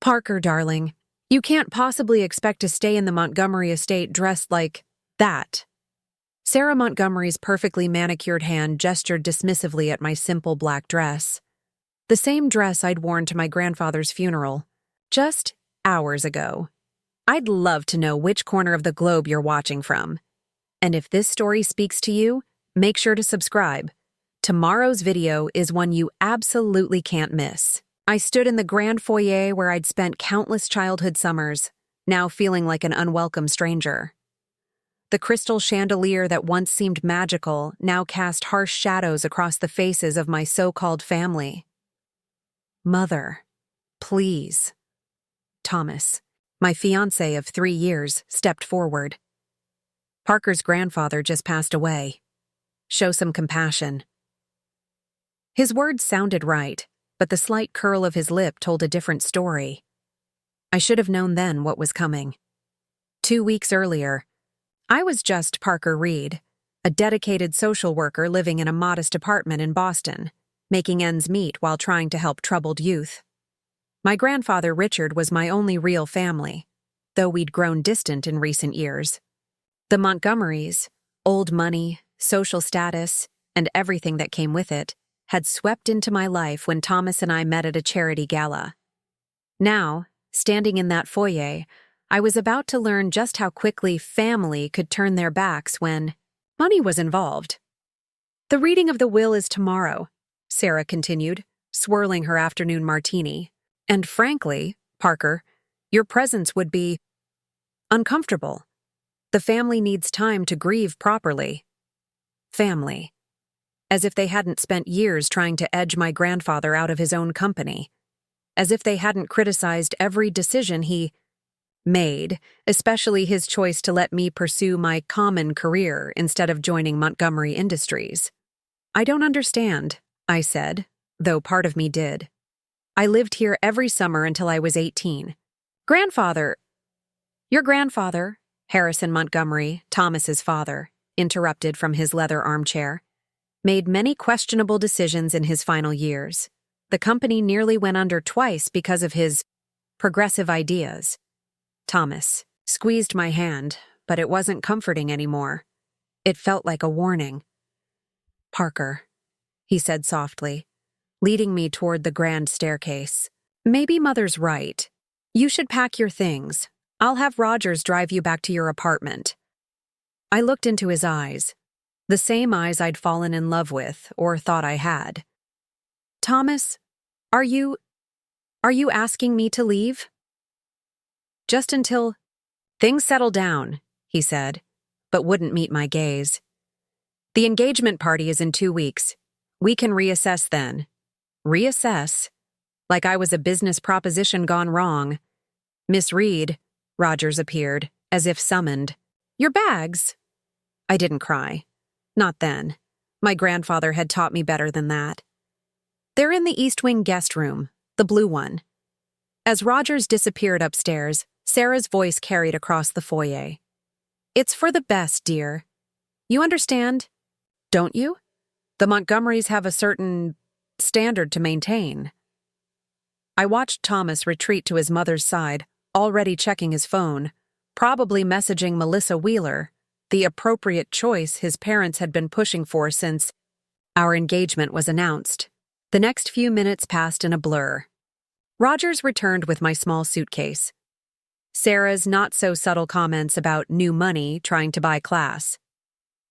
Parker, darling, you can't possibly expect to stay in the Montgomery estate dressed like that. Sarah Montgomery's perfectly manicured hand gestured dismissively at my simple black dress. The same dress I'd worn to my grandfather's funeral, just hours ago. I'd love to know which corner of the globe you're watching from. And if this story speaks to you, make sure to subscribe. Tomorrow's video is one you absolutely can't miss. I stood in the grand foyer where I'd spent countless childhood summers, now feeling like an unwelcome stranger. The crystal chandelier that once seemed magical now cast harsh shadows across the faces of my so-called family. Mother, please. Thomas, my fiancé of 3 years, stepped forward. Parker's grandfather just passed away. Show some compassion. His words sounded right, but the slight curl of his lip told a different story. I should have known then what was coming. 2 weeks earlier, I was just Parker Reed, a dedicated social worker living in a modest apartment in Boston, making ends meet while trying to help troubled youth. My grandfather Richard was my only real family, though we'd grown distant in recent years. The Montgomerys, old money, social status, and everything that came with it, had swept into my life when Thomas and I met at a charity gala. Now, standing in that foyer, I was about to learn just how quickly family could turn their backs when money was involved. The reading of the will is tomorrow, Sarah continued, swirling her afternoon martini. And frankly, Parker, your presence would be uncomfortable. The family needs time to grieve properly. Family. As if they hadn't spent years trying to edge my grandfather out of his own company. As if they hadn't criticized every decision he made, especially his choice to let me pursue my common career instead of joining Montgomery Industries. I don't understand, I said, though part of me did. I lived here every summer until I was 18. Your grandfather, Harrison Montgomery, Thomas's father, interrupted from his leather armchair, made many questionable decisions in his final years. The company nearly went under twice because of his progressive ideas. Thomas squeezed my hand, but it wasn't comforting anymore. It felt like a warning. Parker, he said softly, leading me toward the grand staircase. Maybe Mother's right. You should pack your things. I'll have Rogers drive you back to your apartment. I looked into his eyes, the same eyes I'd fallen in love with, or thought I had. Thomas, are you asking me to leave? Just until things settle down, he said, but wouldn't meet my gaze. The engagement party is in 2 weeks. We can reassess then. Reassess? Like I was a business proposition gone wrong. Miss Reed, Rogers appeared, as if summoned. Your bags? I didn't cry. Not then. My grandfather had taught me better than that. They're in the East Wing guest room, the blue one. As Rogers disappeared upstairs, Sarah's voice carried across the foyer. It's for the best, dear. You understand? Don't you? The Montgomerys have a certain standard to maintain. I watched Thomas retreat to his mother's side, already checking his phone, probably messaging Melissa Wheeler, the appropriate choice his parents had been pushing for since our engagement was announced. The next few minutes passed in a blur. Rogers returned with my small suitcase. Sarah's not-so-subtle comments about new money trying to buy class.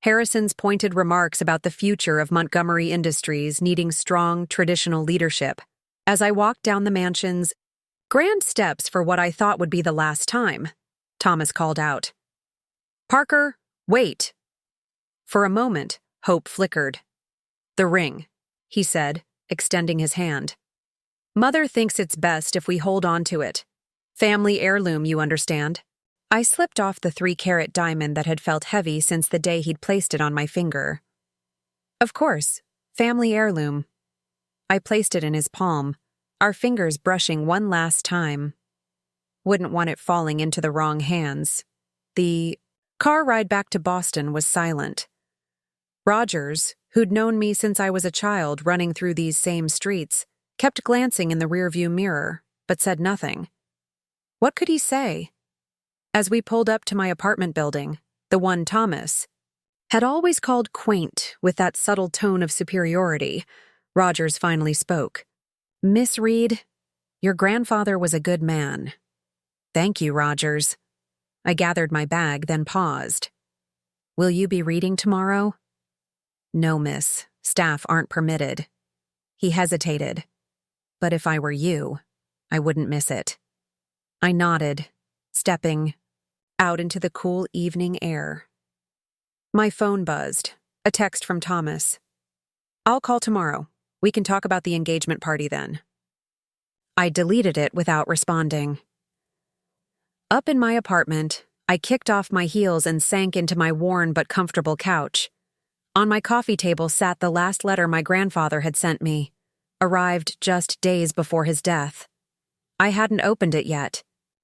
Harrison's pointed remarks about the future of Montgomery Industries needing strong, traditional leadership. As I walked down the mansion's grand steps for what I thought would be the last time, Thomas called out. Parker, wait. For a moment, hope flickered. The ring, he said, extending his hand. Mother thinks it's best if we hold on to it. Family heirloom, you understand. I slipped off the 3-carat diamond that had felt heavy since the day he'd placed it on my finger. Of course, family heirloom. I placed it in his palm, our fingers brushing one last time. Wouldn't want it falling into the wrong hands. The car ride back to Boston was silent. Rogers, who'd known me since I was a child running through these same streets, kept glancing in the rearview mirror, but said nothing. What could he say? As we pulled up to my apartment building, the one Thomas had always called quaint with that subtle tone of superiority, Rogers finally spoke. "Miss Reed, your grandfather was a good man." "Thank you, Rogers." I gathered my bag, then paused. "Will you be reading tomorrow?" "No, miss. Staff aren't permitted." He hesitated. "But if I were you, I wouldn't miss it." I nodded, stepping out into the cool evening air. My phone buzzed. A text from Thomas. "I'll call tomorrow. We can talk about the engagement party then." I deleted it without responding. Up in my apartment, I kicked off my heels and sank into my worn but comfortable couch. On my coffee table sat the last letter my grandfather had sent me, arrived just days before his death. I hadn't opened it yet.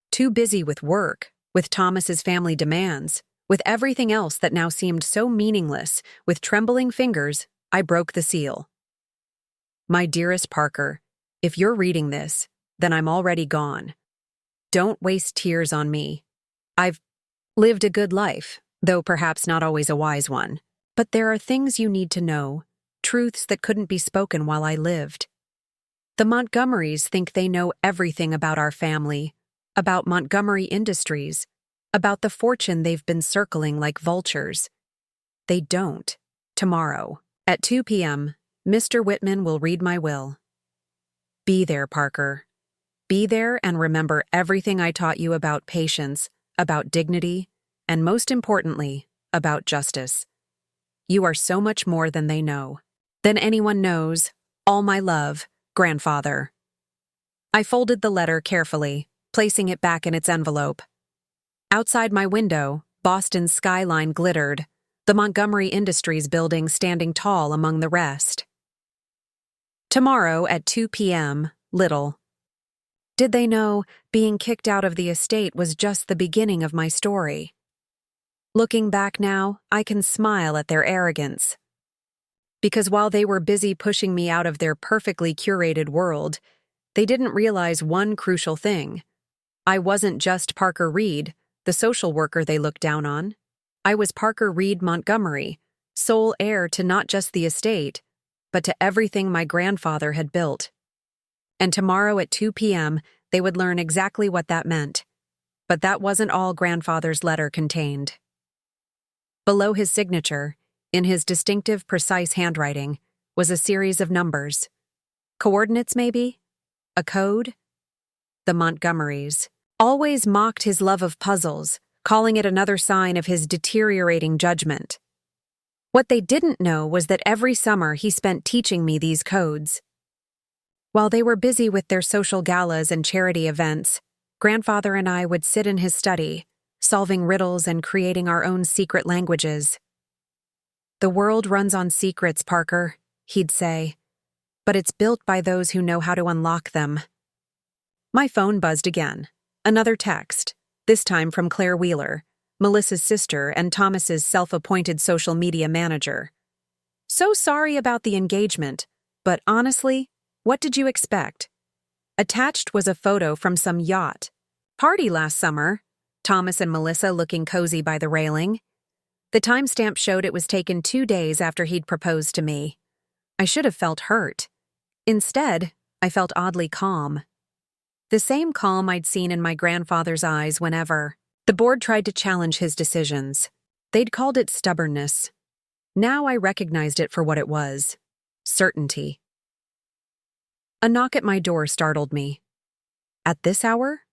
Too busy with work, with Thomas's family demands, with everything else that now seemed so meaningless. With trembling fingers, I broke the seal. "My dearest Parker, if you're reading this, then I'm already gone. Don't waste tears on me. I've lived a good life, though perhaps not always a wise one. But there are things you need to know, truths that couldn't be spoken while I lived. The Montgomerys think they know everything about our family, about Montgomery Industries, about the fortune they've been circling like vultures. They don't. Tomorrow, at 2 p.m., Mr. Whitman will read my will. Be there, Parker. Be there and remember everything I taught you about patience, about dignity, and most importantly, about justice. You are so much more than they know, than anyone knows. All my love, Grandfather." I folded the letter carefully, placing it back in its envelope. Outside my window, Boston's skyline glittered, the Montgomery Industries building standing tall among the rest. Tomorrow at 2 p.m., Little. Did they know being kicked out of the estate was just the beginning of my story? Looking back now, I can smile at their arrogance. Because while they were busy pushing me out of their perfectly curated world, they didn't realize one crucial thing. I wasn't just Parker Reed, the social worker they looked down on. I was Parker Reed Montgomery, sole heir to not just the estate, but to everything my grandfather had built. And tomorrow at 2 p.m., they would learn exactly what that meant. But that wasn't all Grandfather's letter contained. Below his signature, in his distinctive, precise handwriting, was a series of numbers. Coordinates, maybe? A code? The Montgomerys always mocked his love of puzzles, calling it another sign of his deteriorating judgment. What they didn't know was that every summer he spent teaching me these codes. While they were busy with their social galas and charity events, Grandfather and I would sit in his study, solving riddles and creating our own secret languages. "The world runs on secrets, Parker," he'd say, "but it's built by those who know how to unlock them." My phone buzzed again. Another text, this time from Claire Wheeler, Melissa's sister and Thomas's self-appointed social media manager. "So sorry about the engagement, but honestly, what did you expect?" Attached was a photo from some yacht party last summer, Thomas and Melissa looking cozy by the railing. The timestamp showed it was taken 2 days after he'd proposed to me. I should have felt hurt. Instead, I felt oddly calm. The same calm I'd seen in my grandfather's eyes whenever the board tried to challenge his decisions. They'd called it stubbornness. Now I recognized it for what it was: certainty. A knock at my door startled me. At this hour?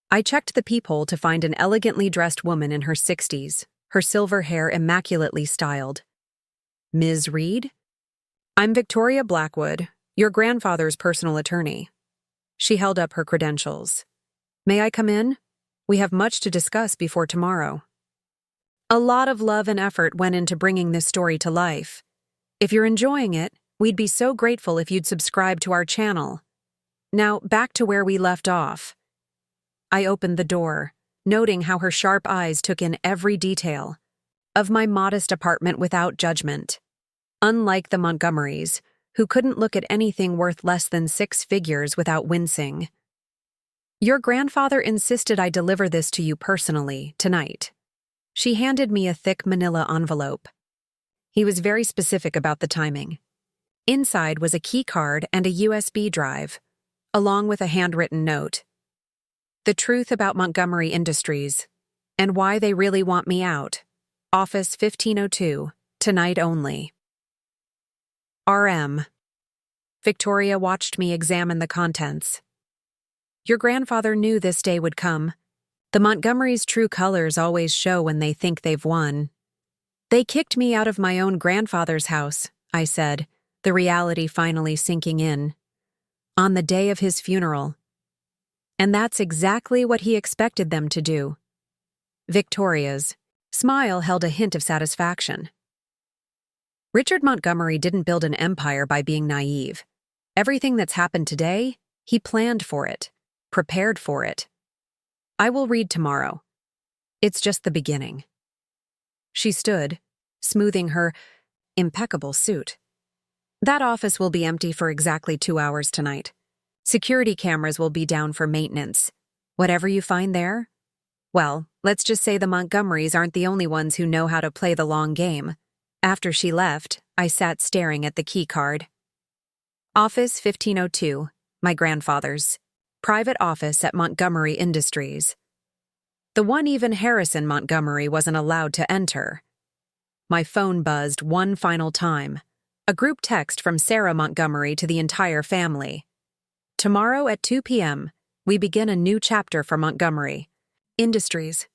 I checked the peephole to find an elegantly dressed woman in her 60s, her silver hair immaculately styled. "Ms. Reed?" "I'm Victoria Blackwood, your grandfather's personal attorney." She held up her credentials. "May I come in? We have much to discuss before tomorrow." A lot of love and effort went into bringing this story to life. If you're enjoying it, we'd be so grateful if you'd subscribe to our channel. Now, back to where we left off. I opened the door, noting how her sharp eyes took in every detail of my modest apartment without judgment. Unlike the Montgomerys, who couldn't look at anything worth less than 6 figures without wincing. Your grandfather insisted I deliver this to you personally, tonight. She handed me a thick manila envelope. He was very specific about the timing. Inside was a key card and a USB drive, along with a handwritten note. The truth about Montgomery Industries, and why they really want me out. Office 1502, tonight only. RM. Victoria watched me examine the contents. Your grandfather knew this day would come. The Montgomerys' true colors always show when they think they've won. They kicked me out of my own grandfather's house, I said, the reality finally sinking in. On the day of his funeral. And that's exactly what he expected them to do. Victoria's smile held a hint of satisfaction. Richard Montgomery didn't build an empire by being naive. Everything that's happened today, he planned for it, prepared for it. I will read tomorrow. It's just the beginning. She stood, smoothing her impeccable suit. That office will be empty for exactly 2 hours tonight. Security cameras will be down for maintenance. Whatever you find there? Well, let's just say the Montgomerys aren't the only ones who know how to play the long game. After she left, I sat staring at the key card. Office 1502, my grandfather's. Private office at Montgomery Industries. The one even Harrison Montgomery wasn't allowed to enter. My phone buzzed one final time. A group text from Sarah Montgomery to the entire family. Tomorrow at 2 p.m., we begin a new chapter for Montgomery Industries.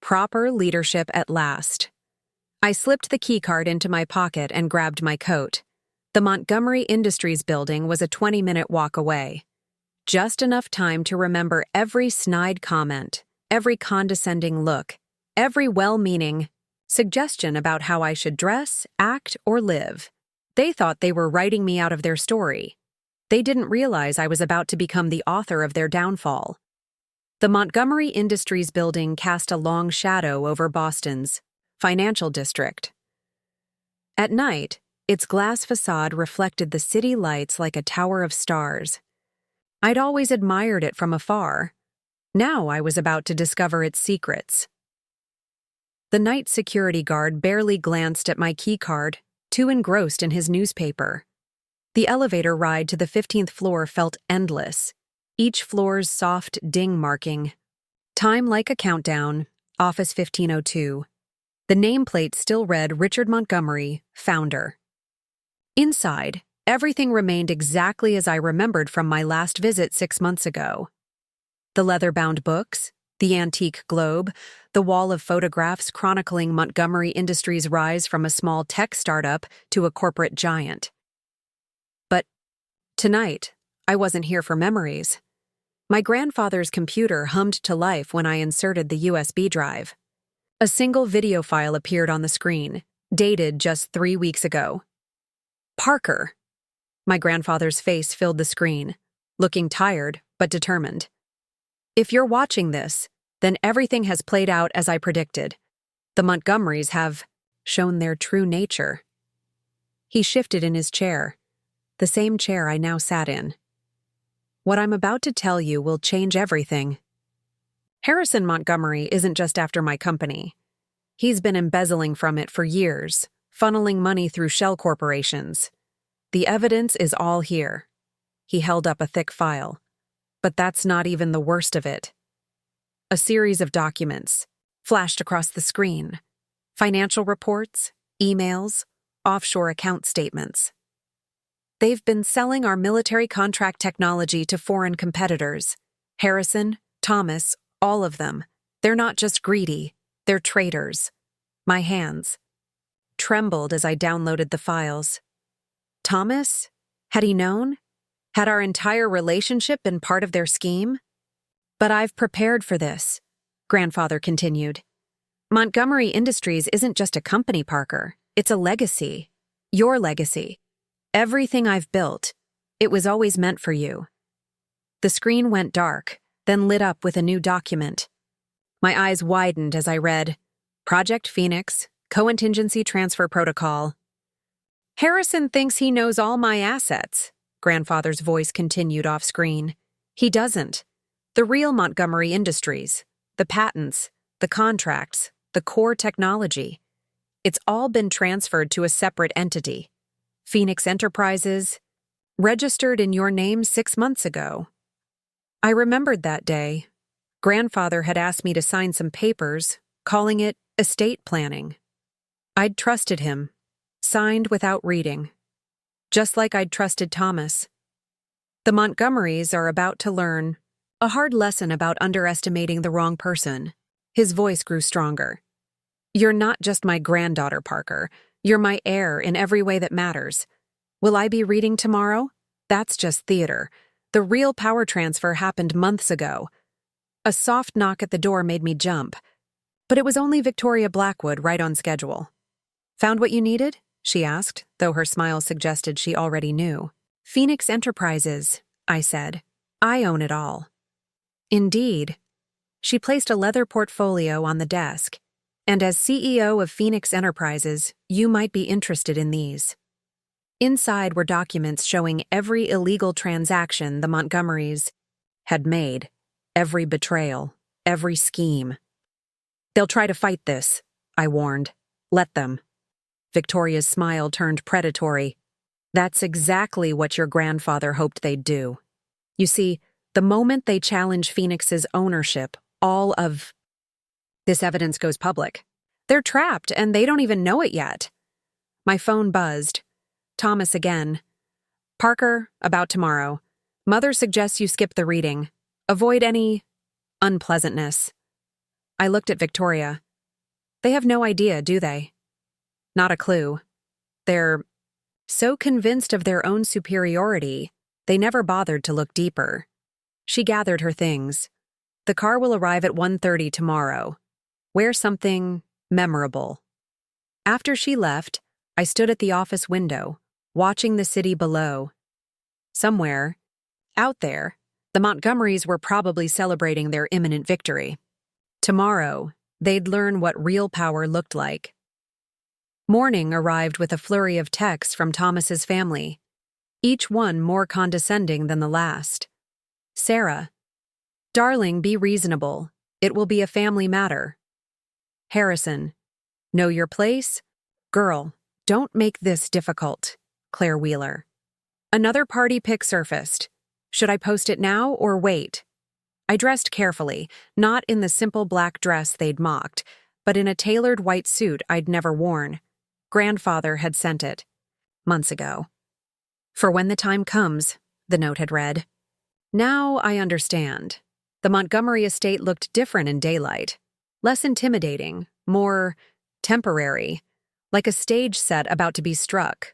Proper leadership at last. I slipped the keycard into my pocket and grabbed my coat. The Montgomery Industries building was a 20-minute walk away. Just enough time to remember every snide comment, every condescending look, every well-meaning suggestion about how I should dress, act, or live. They thought they were writing me out of their story. They didn't realize I was about to become the author of their downfall. The Montgomery Industries building cast a long shadow over Boston's financial district. At night, its glass facade reflected the city lights like a tower of stars. I'd always admired it from afar. Now I was about to discover its secrets. The night security guard barely glanced at my keycard, too engrossed in his newspaper. The elevator ride to the 15th floor felt endless, each floor's soft ding marking. Time like a countdown, Office 1502. The nameplate still read Richard Montgomery, founder. Inside, everything remained exactly as I remembered from my last visit 6 months ago. The leather-bound books, the antique globe, the wall of photographs chronicling Montgomery Industries' rise from a small tech startup to a corporate giant. But tonight, I wasn't here for memories. My grandfather's computer hummed to life when I inserted the USB drive. A single video file appeared on the screen, dated just 3 weeks ago. Parker. My grandfather's face filled the screen, looking tired but determined. If you're watching this, then everything has played out as I predicted. The Montgomerys have shown their true nature. He shifted in his chair, the same chair I now sat in. What I'm about to tell you will change everything. Harrison Montgomery isn't just after my company. He's been embezzling from it for years, funneling money through shell corporations. The evidence is all here. He held up a thick file. But that's not even the worst of it. A series of documents flashed across the screen. Financial reports, emails, offshore account statements. They've been selling our military contract technology to foreign competitors. Harrison, Thomas, all of them. They're not just greedy, they're traitors. My hands trembled as I downloaded the files. Thomas? Had he known? Had our entire relationship been part of their scheme? But I've prepared for this, Grandfather continued. Montgomery Industries isn't just a company, Parker. It's a legacy. Your legacy. Everything I've built, it was always meant for you. The screen went dark, then lit up with a new document. My eyes widened as I read, Project Phoenix, Co-Contingency Transfer Protocol. Harrison thinks he knows all my assets, Grandfather's voice continued off-screen. He doesn't. The real Montgomery Industries, the patents, the contracts, the core technology. It's all been transferred to a separate entity. Phoenix Enterprises, registered in your name 6 months ago. I remembered that day. Grandfather had asked me to sign some papers, calling it estate planning. I'd trusted him, signed without reading. Just like I'd trusted Thomas. The Montgomerys are about to learn a hard lesson about underestimating the wrong person. His voice grew stronger. You're not just my granddaughter, Parker. You're my heir in every way that matters. Will I be reading tomorrow? That's just theater. The real power transfer happened months ago. A soft knock at the door made me jump. But it was only Victoria Blackwood, right on schedule. Found what you needed? She asked, though her smile suggested she already knew. Phoenix Enterprises, I said. I own it all. Indeed. She placed a leather portfolio on the desk. And as CEO of Phoenix Enterprises, you might be interested in these. Inside were documents showing every illegal transaction the Montgomerys had made, every betrayal, every scheme. They'll try to fight this, I warned. Let them. Victoria's smile turned predatory. That's exactly what your grandfather hoped they'd do. You see, the moment they challenge Phoenix's ownership, all of this evidence goes public. They're trapped, and they don't even know it yet. My phone buzzed. Thomas again. Parker, about tomorrow. Mother suggests you skip the reading. Avoid any unpleasantness. I looked at Victoria. They have no idea, do they? Not a clue. They're so convinced of their own superiority, they never bothered to look deeper. She gathered her things. The car will arrive at 1:30 tomorrow. Wear something memorable. After she left, I stood at the office window, watching the city below. Somewhere, out there, the Montgomerys were probably celebrating their imminent victory. Tomorrow, they'd learn what real power looked like. Morning arrived with a flurry of texts from Thomas's family, each one more condescending than the last. Sarah. Darling, be reasonable. It will be a family matter. Harrison. Know your place? Girl, don't make this difficult. Claire Wheeler. Another party pic surfaced. Should I post it now or wait? I dressed carefully, not in the simple black dress they'd mocked, but in a tailored white suit I'd never worn. Grandfather had sent it. Months ago. For when the time comes, the note had read. Now I understand. The Montgomery estate looked different in daylight. Less intimidating, more temporary, like a stage set about to be struck.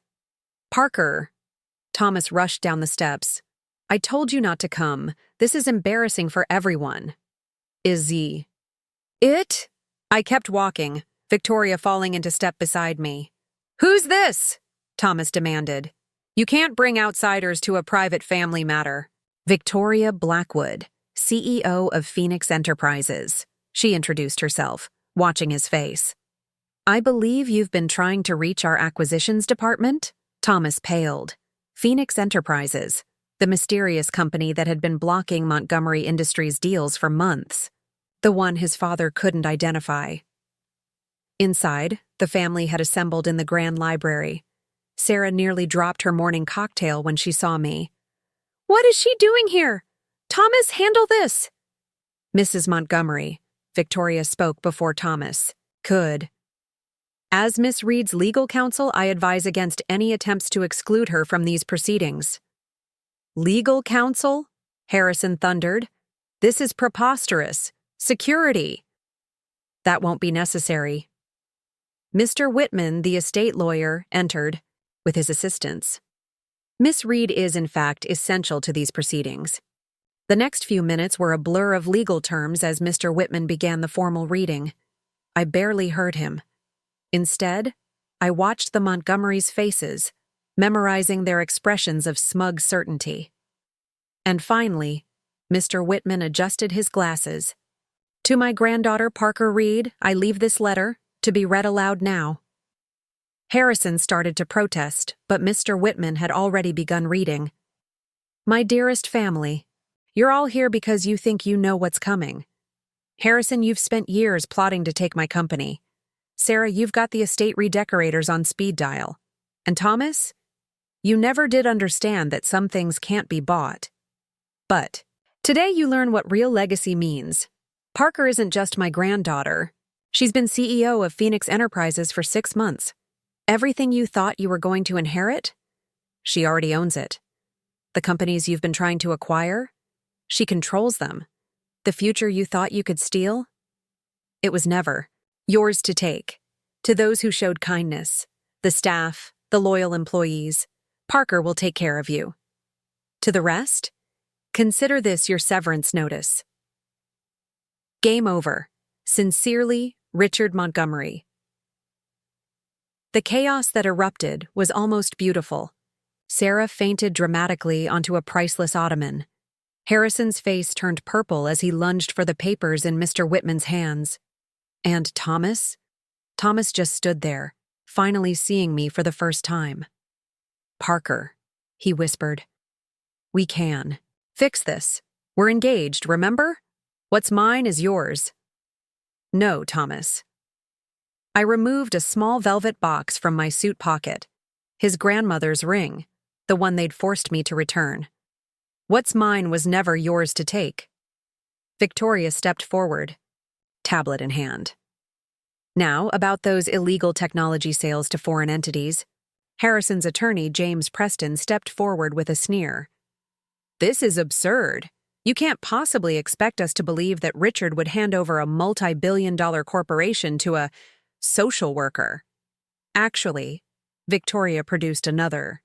Parker. Thomas rushed down the steps. I told you not to come. This is embarrassing for everyone. Izzy. It? I kept walking, Victoria falling into step beside me. Who's this? Thomas demanded. You can't bring outsiders to a private family matter. Victoria Blackwood, CEO of Phoenix Enterprises. She introduced herself, watching his face. I believe you've been trying to reach our acquisitions department? Thomas paled. Phoenix Enterprises, the mysterious company that had been blocking Montgomery Industries deals for months. The one his father couldn't identify. Inside, the family had assembled in the grand library. Sarah nearly dropped her morning cocktail when she saw me. What is she doing here? Thomas, handle this! Mrs. Montgomery, Victoria spoke before Thomas. Could. As Miss Reed's legal counsel, I advise against any attempts to exclude her from these proceedings. Legal counsel? Harrison thundered. This is preposterous. Security. That won't be necessary. Mr. Whitman, the estate lawyer, entered, with his assistants. Miss Reed is, in fact, essential to these proceedings. The next few minutes were a blur of legal terms as Mr. Whitman began the formal reading. I barely heard him. Instead, I watched the Montgomerys' faces, memorizing their expressions of smug certainty. And finally, Mr. Whitman adjusted his glasses. To my granddaughter, Parker Reed, I leave this letter, to be read aloud now. Harrison started to protest, but Mr. Whitman had already begun reading. My dearest family, You're all here because you think you know what's coming. Harrison, you've spent years plotting to take my company. Sarah, you've got the estate redecorators on speed dial. And Thomas, you never did understand that some things can't be bought. But today you learn what real legacy means. Parker isn't just my granddaughter. She's been CEO of Phoenix Enterprises for 6 months. Everything you thought you were going to inherit, she already owns it. The companies you've been trying to acquire, she controls them. The future you thought you could steal, it was never yours to take. To those who showed kindness, the staff, the loyal employees, Parker will take care of you. To the rest, consider this your severance notice. Game over. Sincerely, Richard Montgomery. The chaos that erupted was almost beautiful. Sarah fainted dramatically onto a priceless ottoman. Harrison's face turned purple as he lunged for the papers in Mr. Whitman's hands. And Thomas? Thomas just stood there, finally seeing me for the first time. Parker, he whispered. We can fix this. We're engaged, remember? What's mine is yours. No, Thomas. I removed a small velvet box from my suit pocket. His grandmother's ring, the one they'd forced me to return. What's mine was never yours to take. Victoria stepped forward, tablet in hand. Now, about those illegal technology sales to foreign entities. Harrison's attorney, James Preston, stepped forward with a sneer. This is absurd. You can't possibly expect us to believe that Richard would hand over a multi-billion-dollar corporation to a social worker. Actually, Victoria produced another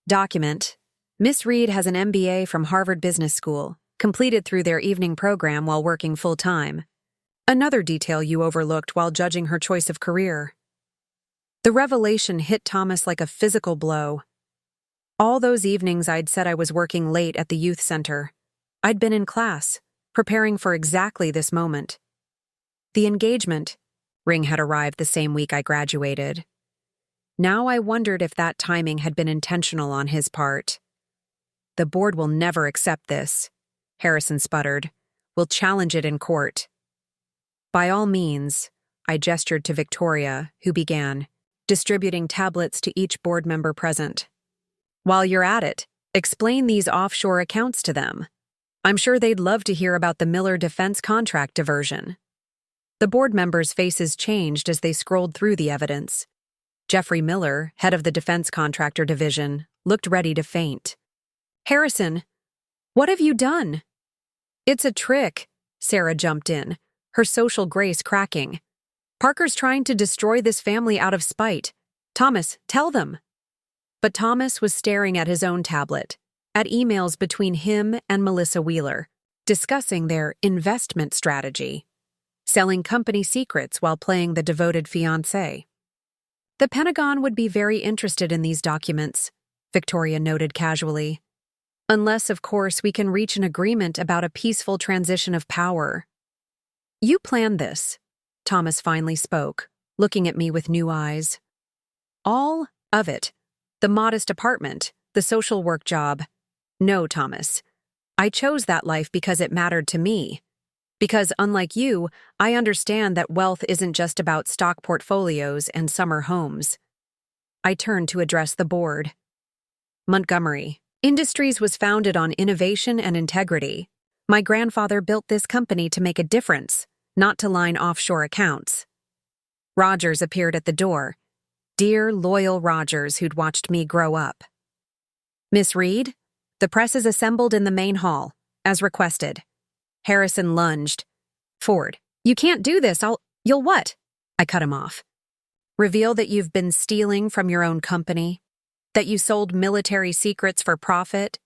document. Miss Reed has an MBA from Harvard Business School, completed through their evening program while working full-time. Another detail you overlooked while judging her choice of career. The revelation hit Thomas like a physical blow. All those evenings I'd said I was working late at the youth center. I'd been in class, preparing for exactly this moment. The engagement ring had arrived the same week I graduated. Now I wondered if that timing had been intentional on his part. The board will never accept this, Harrison sputtered. We'll challenge it in court. By all means, I gestured to Victoria, who began, distributing tablets to each board member present. While you're at it, explain these offshore accounts to them. I'm sure they'd love to hear about the Miller defense contract diversion. The board members' faces changed as they scrolled through the evidence. Jeffrey Miller, head of the defense contractor division, looked ready to faint. Harrison, what have you done? It's a trick, Sarah jumped in, her social grace cracking. Parker's trying to destroy this family out of spite. Thomas, tell them. But Thomas was staring at his own tablet, at emails between him and Melissa Wheeler, discussing their investment strategy, selling company secrets while playing the devoted fiancé. The Pentagon would be very interested in these documents, Victoria noted casually. Unless, of course, we can reach an agreement about a peaceful transition of power. You planned this, Thomas finally spoke, looking at me with new eyes. All of it. The modest apartment, the social work job. No, Thomas. I chose that life because it mattered to me. Because, unlike you, I understand that wealth isn't just about stock portfolios and summer homes. I turned to address the board. Montgomery Industries was founded on innovation and integrity. My grandfather built this company to make a difference, not to line offshore accounts. Rogers appeared at the door. Dear, loyal Rogers who'd watched me grow up. Miss Reed, the press is assembled in the main hall, as requested. Harrison lunged. Ford, you can't do this, you'll what? I cut him off. Reveal that you've been stealing from your own company? That you sold military secrets for profit?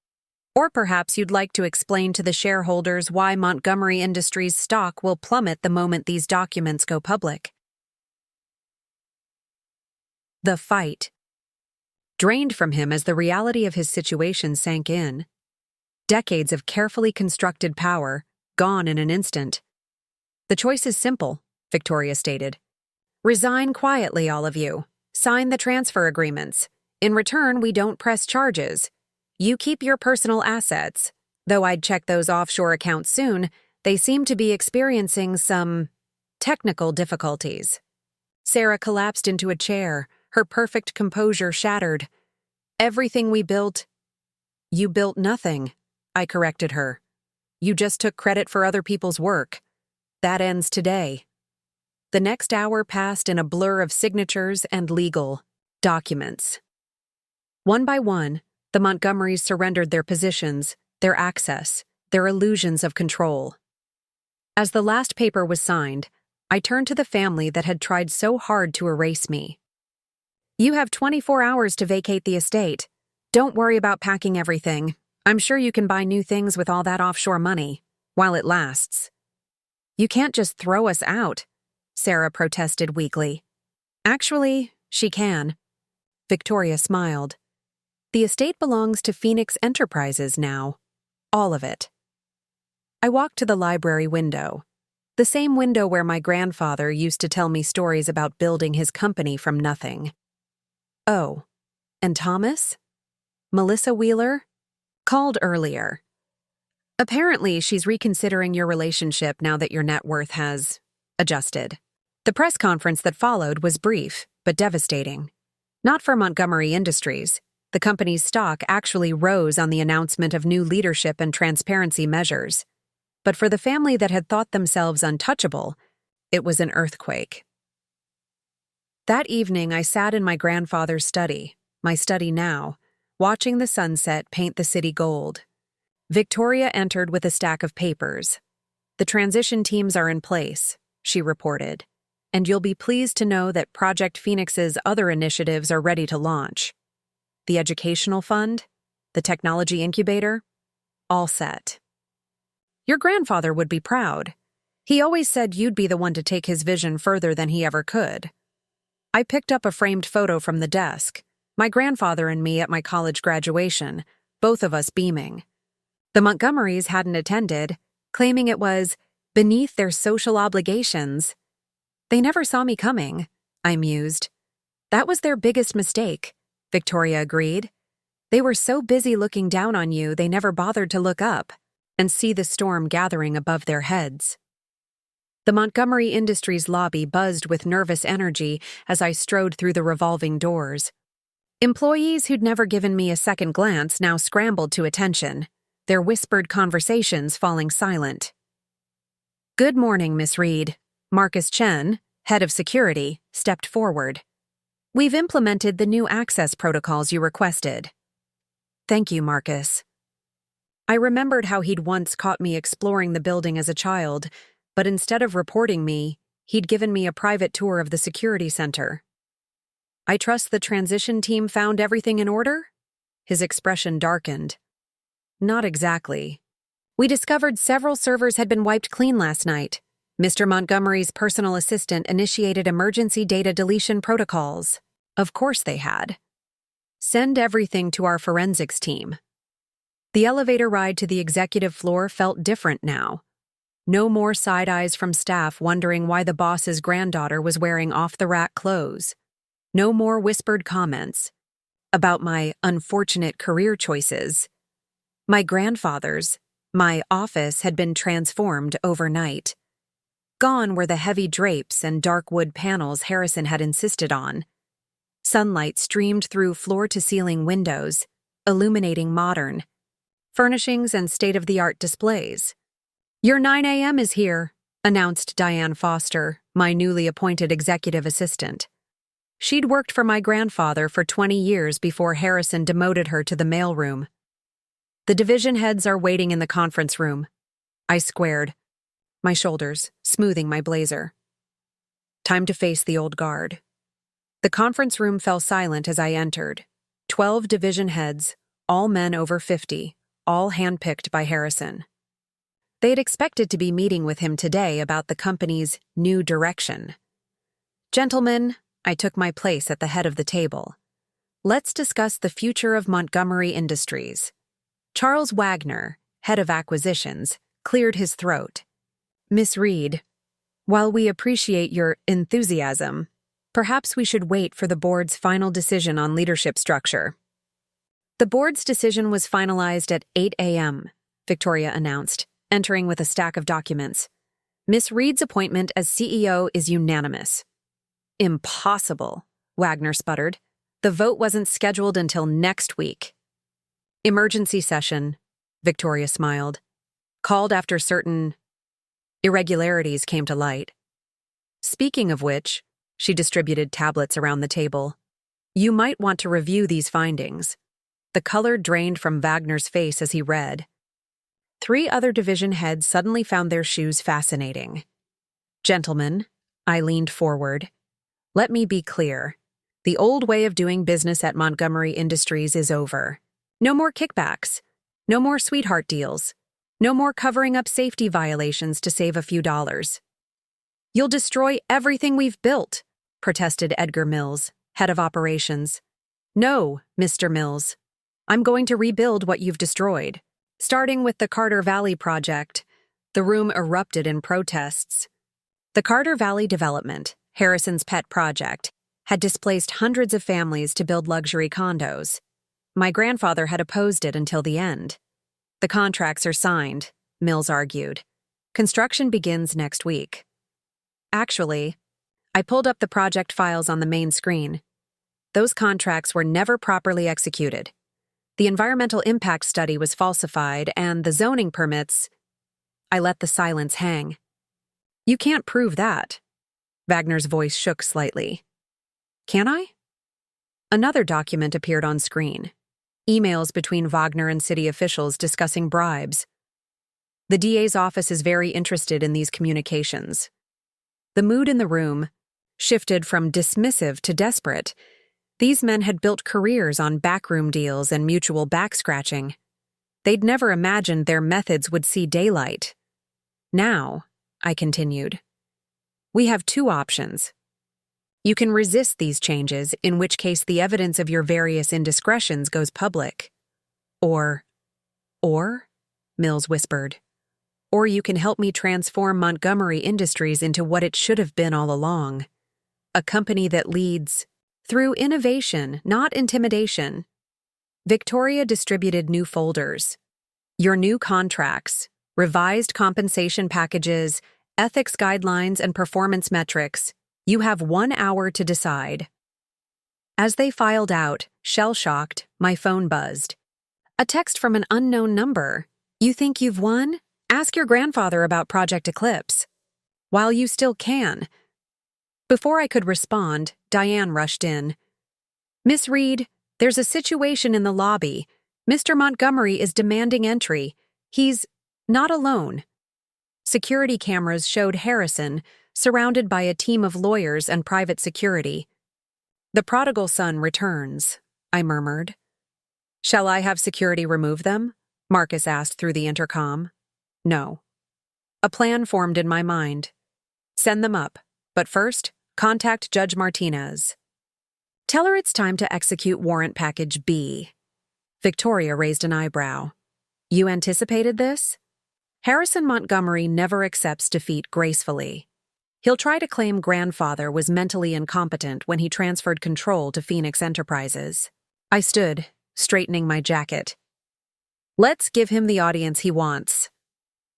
Or perhaps you'd like to explain to the shareholders why Montgomery Industries' stock will plummet the moment these documents go public. The fight drained from him as the reality of his situation sank in. Decades of carefully constructed power, gone in an instant. The choice is simple, Victoria stated. Resign quietly, all of you. Sign the transfer agreements. In return, we don't press charges. You keep your personal assets. Though I'd check those offshore accounts soon, they seemed to be experiencing some technical difficulties. Sarah collapsed into a chair, her perfect composure shattered. Everything we built— You built nothing, I corrected her. You just took credit for other people's work. That ends today. The next hour passed in a blur of signatures and legal documents. One by one, the Montgomerys surrendered their positions, their access, their illusions of control. As the last paper was signed, I turned to the family that had tried so hard to erase me. You have 24 hours to vacate the estate. Don't worry about packing everything. I'm sure you can buy new things with all that offshore money, while it lasts. You can't just throw us out, Sarah protested weakly. Actually, she can. Victoria smiled. The estate belongs to Phoenix Enterprises now. All of it. I walked to the library window, the same window where my grandfather used to tell me stories about building his company from nothing. Oh, and Thomas? Melissa Wheeler? Called earlier. Apparently, she's reconsidering your relationship now that your net worth has adjusted. The press conference that followed was brief, but devastating. Not for Montgomery Industries. The company's stock actually rose on the announcement of new leadership and transparency measures. But for the family that had thought themselves untouchable, it was an earthquake. That evening, I sat in my grandfather's study, my study now, watching the sunset paint the city gold. Victoria entered with a stack of papers. The transition teams are in place, she reported, and you'll be pleased to know that Project Phoenix's other initiatives are ready to launch. The educational fund, the technology incubator, all set. Your grandfather would be proud. He always said you'd be the one to take his vision further than he ever could. I picked up a framed photo from the desk, my grandfather and me at my college graduation, both of us beaming. The Montgomerys hadn't attended, claiming it was beneath their social obligations. They never saw me coming, I mused. That was their biggest mistake, Victoria agreed. They were so busy looking down on you they never bothered to look up and see the storm gathering above their heads. The Montgomery Industries lobby buzzed with nervous energy as I strode through the revolving doors. Employees who'd never given me a second glance now scrambled to attention, their whispered conversations falling silent. Good morning, Miss Reed. Marcus Chen, head of security, stepped forward. We've implemented the new access protocols you requested. Thank you, Marcus. I remembered how he'd once caught me exploring the building as a child, but instead of reporting me, he'd given me a private tour of the security center. I trust the transition team found everything in order? His expression darkened. Not exactly. We discovered several servers had been wiped clean last night. Mr. Montgomery's personal assistant initiated emergency data deletion protocols. Of course they had. Send everything to our forensics team. The elevator ride to the executive floor felt different now. No more side eyes from staff wondering why the boss's granddaughter was wearing off-the-rack clothes. No more whispered comments about my unfortunate career choices. My grandfather's, my office had been transformed overnight. Gone were the heavy drapes and dark wood panels Harrison had insisted on. Sunlight streamed through floor-to-ceiling windows, illuminating modern furnishings and state-of-the-art displays. Your 9 a.m. is here, announced Diane Foster, my newly appointed executive assistant. She'd worked for my grandfather for 20 years before Harrison demoted her to the mailroom. The division heads are waiting in the conference room. I squared, my shoulders smoothing my blazer. Time to face the old guard. The conference room fell silent as I entered. 12 division heads, all men over 50, all handpicked by Harrison. They had expected to be meeting with him today about the company's new direction. Gentlemen, I took my place at the head of the table. Let's discuss the future of Montgomery Industries. Charles Wagner, head of acquisitions, cleared his throat. Miss Reed, while we appreciate your enthusiasm, perhaps we should wait for the board's final decision on leadership structure. The board's decision was finalized at 8 a.m. Victoria announced, entering with a stack of documents. Miss Reed's appointment as CEO is unanimous. Impossible, Wagner sputtered. The vote wasn't scheduled until next week. Emergency session, Victoria smiled. Called after certain irregularities came to light. Speaking of which, she distributed tablets around the table. You might want to review these findings. The color drained from Wagner's face as he read. 3 other division heads suddenly found their shoes fascinating. Gentlemen, I leaned forward. Let me be clear. The old way of doing business at Montgomery Industries is over. No more kickbacks. No more sweetheart deals. No more covering up safety violations to save a few dollars. You'll destroy everything we've built, protested Edgar Mills, head of operations. No, Mr. Mills. I'm going to rebuild what you've destroyed. Starting with the Carter Valley project, the room erupted in protests. The Carter Valley development, Harrison's pet project, had displaced hundreds of families to build luxury condos. My grandfather had opposed it until the end. The contracts are signed, Mills argued. Construction begins next week. Actually, I pulled up the project files on the main screen. Those contracts were never properly executed. The environmental impact study was falsified, and the zoning permits— I let the silence hang. You can't prove that. Wagner's voice shook slightly. Can I? Another document appeared on screen. Emails between Wagner and city officials discussing bribes. The DA's office is very interested in these communications. The mood in the room shifted from dismissive to desperate. These men had built careers on backroom deals and mutual back-scratching. They'd never imagined their methods would see daylight. Now, I continued, we have 2 options. You can resist these changes, in which case the evidence of your various indiscretions goes public. Or, Mills whispered, or you can help me transform Montgomery Industries into what it should have been all along. A company that leads through innovation, not intimidation. Victoria distributed new folders. Your new contracts, revised compensation packages, ethics guidelines, and performance metrics. You have 1 hour to decide. As they filed out, shell-shocked, my phone buzzed. A text from an unknown number. You think you've won? Ask your grandfather about Project Eclipse. While you still can. Before I could respond, Diane rushed in. Miss Reed, there's a situation in the lobby. Mr. Montgomery is demanding entry. He's not alone. Security cameras showed Harrison, surrounded by a team of lawyers and private security. The prodigal son returns, I murmured. Shall I have security remove them? Marcus asked through the intercom. No. A plan formed in my mind. Send them up, but first, contact Judge Martinez. Tell her it's time to execute warrant package B. Victoria raised an eyebrow. You anticipated this? Harrison Montgomery never accepts defeat gracefully. He'll try to claim grandfather was mentally incompetent when he transferred control to Phoenix Enterprises. I stood, straightening my jacket. Let's give him the audience he wants.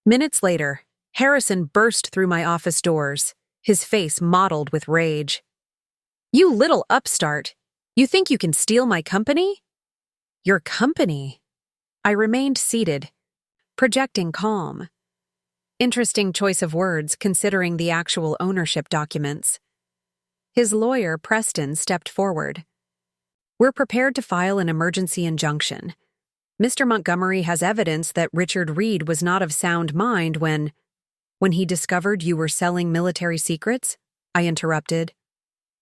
Minutes later, Harrison burst through my office doors, his face mottled with rage. You little upstart! You think you can steal my company? Your company? I remained seated, projecting calm. Interesting choice of words considering the actual ownership documents. His lawyer, Preston, stepped forward. We're prepared to file an emergency injunction. Mr. Montgomery has evidence that Richard Reed was not of sound mind when he discovered you were selling military secrets, I interrupted.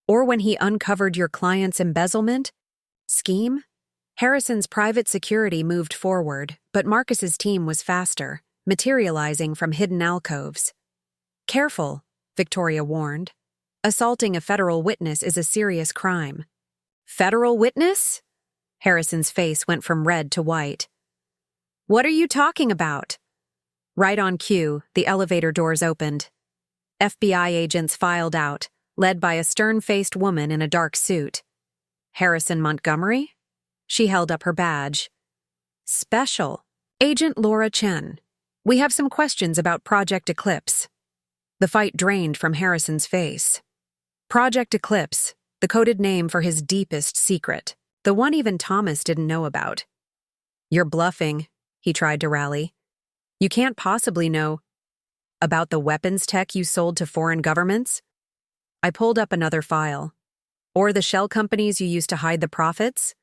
Or when he uncovered your client's embezzlement scheme? Harrison's private security moved forward, but Marcus's team was faster, materializing from hidden alcoves. Careful, Victoria warned. Assaulting a federal witness is a serious crime. Federal witness? Harrison's face went from red to white. What are you talking about? Right on cue, the elevator doors opened. FBI agents filed out, led by a stern-faced woman in a dark suit. Harrison Montgomery? She held up her badge. Special, Agent Laura Chen, we have some questions about Project Eclipse. The fight drained from Harrison's face. Project Eclipse, the coded name for his deepest secret, the one even Thomas didn't know about. You're bluffing, he tried to rally. You can't possibly know about the weapons tech you sold to foreign governments? I pulled up another file. Or the shell companies you used to hide the profits?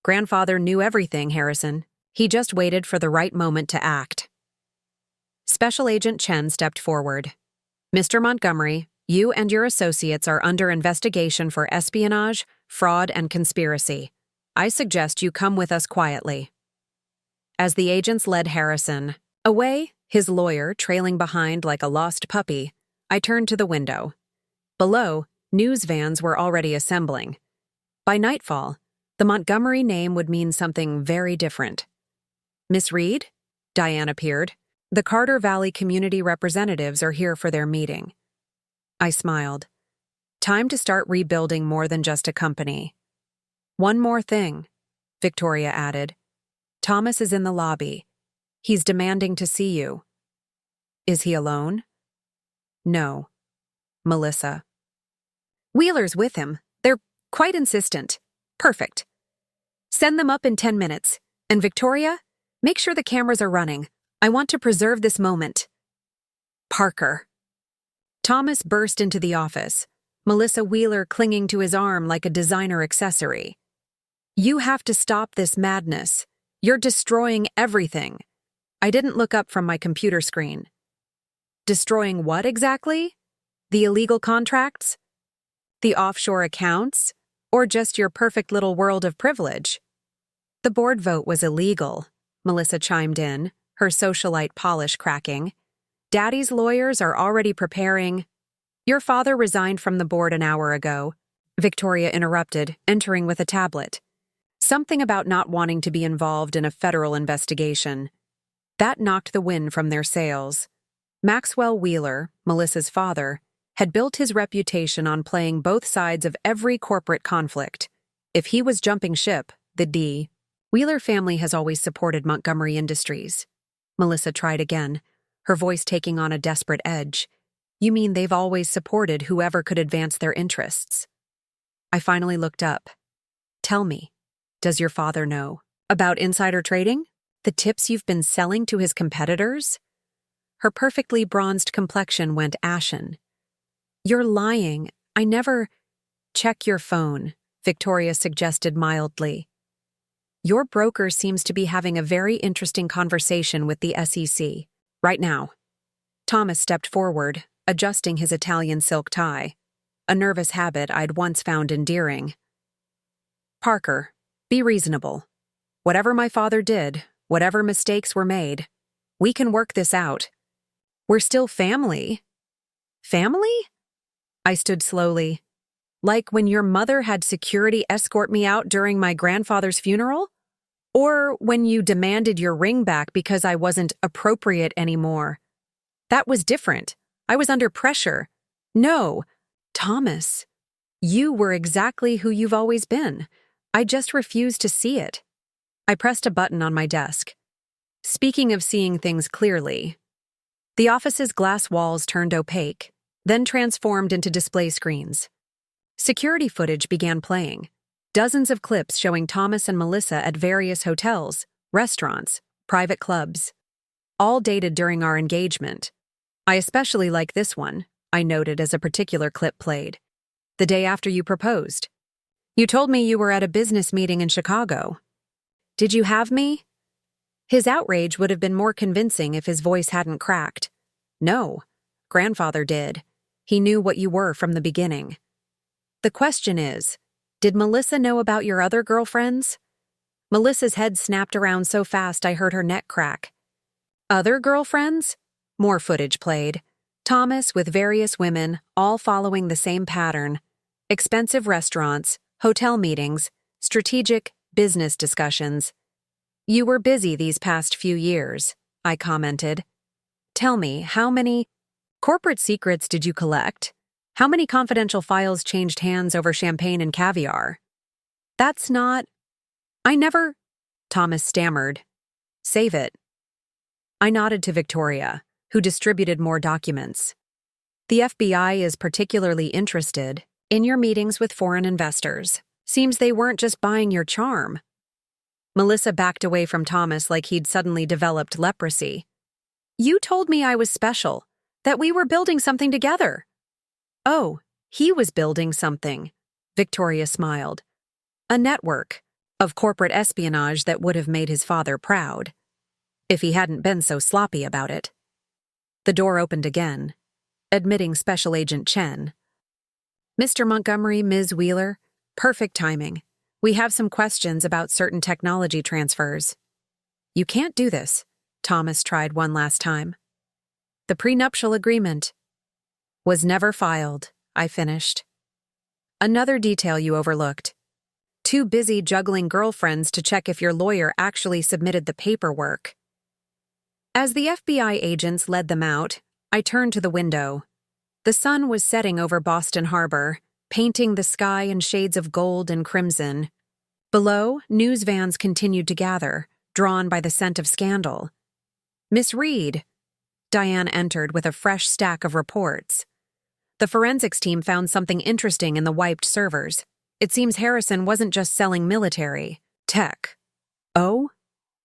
Grandfather knew everything, Harrison. He just waited for the right moment to act. Special Agent Chen stepped forward. Mr. Montgomery, you and your associates are under investigation for espionage, fraud, and conspiracy. I suggest you come with us quietly. As the agents led Harrison away, his lawyer trailing behind like a lost puppy, I turned to the window. Below, news vans were already assembling. By nightfall, the Montgomery name would mean something very different. Miss Reed? Diane appeared. The Carter Valley community representatives are here for their meeting. I smiled. Time to start rebuilding more than just a company. One more thing, Victoria added. Thomas is in the lobby. He's demanding to see you. Is he alone? No. Melissa. Wheeler's with him. They're quite insistent. Perfect. Send them up in 10 minutes. And Victoria, make sure the cameras are running. I want to preserve this moment. Parker. Thomas burst into the office, Melissa Wheeler clinging to his arm like a designer accessory. You have to stop this madness. You're destroying everything. I didn't look up from my computer screen. Destroying what exactly? The illegal contracts? The offshore accounts? Or just your perfect little world of privilege? The board vote was illegal, Melissa chimed in, her socialite polish cracking. Daddy's lawyers are already preparing. Your father resigned from the board an hour ago, Victoria interrupted, entering with a tablet. Something about not wanting to be involved in a federal investigation. That knocked the wind from their sails. Maxwell Wheeler, Melissa's father, had built his reputation on playing both sides of every corporate conflict. If he was jumping ship, the Wheeler family has always supported Montgomery Industries. Melissa tried again, her voice taking on a desperate edge. You mean they've always supported whoever could advance their interests? I finally looked up. Tell me, does your father know about insider trading? The tips you've been selling to his competitors? Her perfectly bronzed complexion went ashen. You're lying. I never— Check your phone, Victoria suggested mildly. Your broker seems to be having a very interesting conversation with the SEC. Right now. Thomas stepped forward, adjusting his Italian silk tie, a nervous habit I'd once found endearing. Parker, be reasonable. Whatever my father did, whatever mistakes were made, we can work this out. We're still family. Family? I stood slowly. Like when your mother had security escort me out during my grandfather's funeral? Or when you demanded your ring back because I wasn't appropriate anymore? That was different. I was under pressure. No, Thomas, you were exactly who you've always been. I just refused to see it. I pressed a button on my desk. Speaking of seeing things clearly, the office's glass walls turned opaque, then transformed into display screens. Security footage began playing. Dozens of clips showing Thomas and Melissa at various hotels, restaurants, private clubs. All dated during our engagement. I especially like this one, I noted as a particular clip played. The day after you proposed. You told me you were at a business meeting in Chicago. Did you have me? His outrage would have been more convincing if his voice hadn't cracked. No, grandfather did. He knew what you were from the beginning. The question is, did Melissa know about your other girlfriends? Melissa's head snapped around so fast I heard her neck crack. Other girlfriends? More footage played. Thomas with various women, all following the same pattern. Expensive restaurants, hotel meetings, strategic business discussions. You were busy these past few years, I commented. Tell me, how many corporate secrets did you collect? How many confidential files changed hands over champagne and caviar? That's not— I never— Thomas stammered. Save it, I nodded to Victoria, who distributed more documents. The FBI is particularly interested in your meetings with foreign investors. Seems they weren't just buying your charm. Melissa backed away from Thomas like he'd suddenly developed leprosy. You told me I was special, that we were building something together. Oh, he was building something, Victoria smiled. A network of corporate espionage that would have made his father proud, if he hadn't been so sloppy about it. The door opened again, admitting Special Agent Chen. Mr. Montgomery, Ms. Wheeler, perfect timing. We have some questions about certain technology transfers. You can't do this, Thomas tried one last time. The prenuptial agreement was never filed, I finished. Another detail you overlooked. Too busy juggling girlfriends to check if your lawyer actually submitted the paperwork. As the FBI agents led them out, I turned to the window. The sun was setting over Boston Harbor, painting the sky in shades of gold and crimson. Below, news vans continued to gather, drawn by the scent of scandal. Miss Reed. Diane entered with a fresh stack of reports. The forensics team found something interesting in the wiped servers. It seems Harrison wasn't just selling military tech. Oh?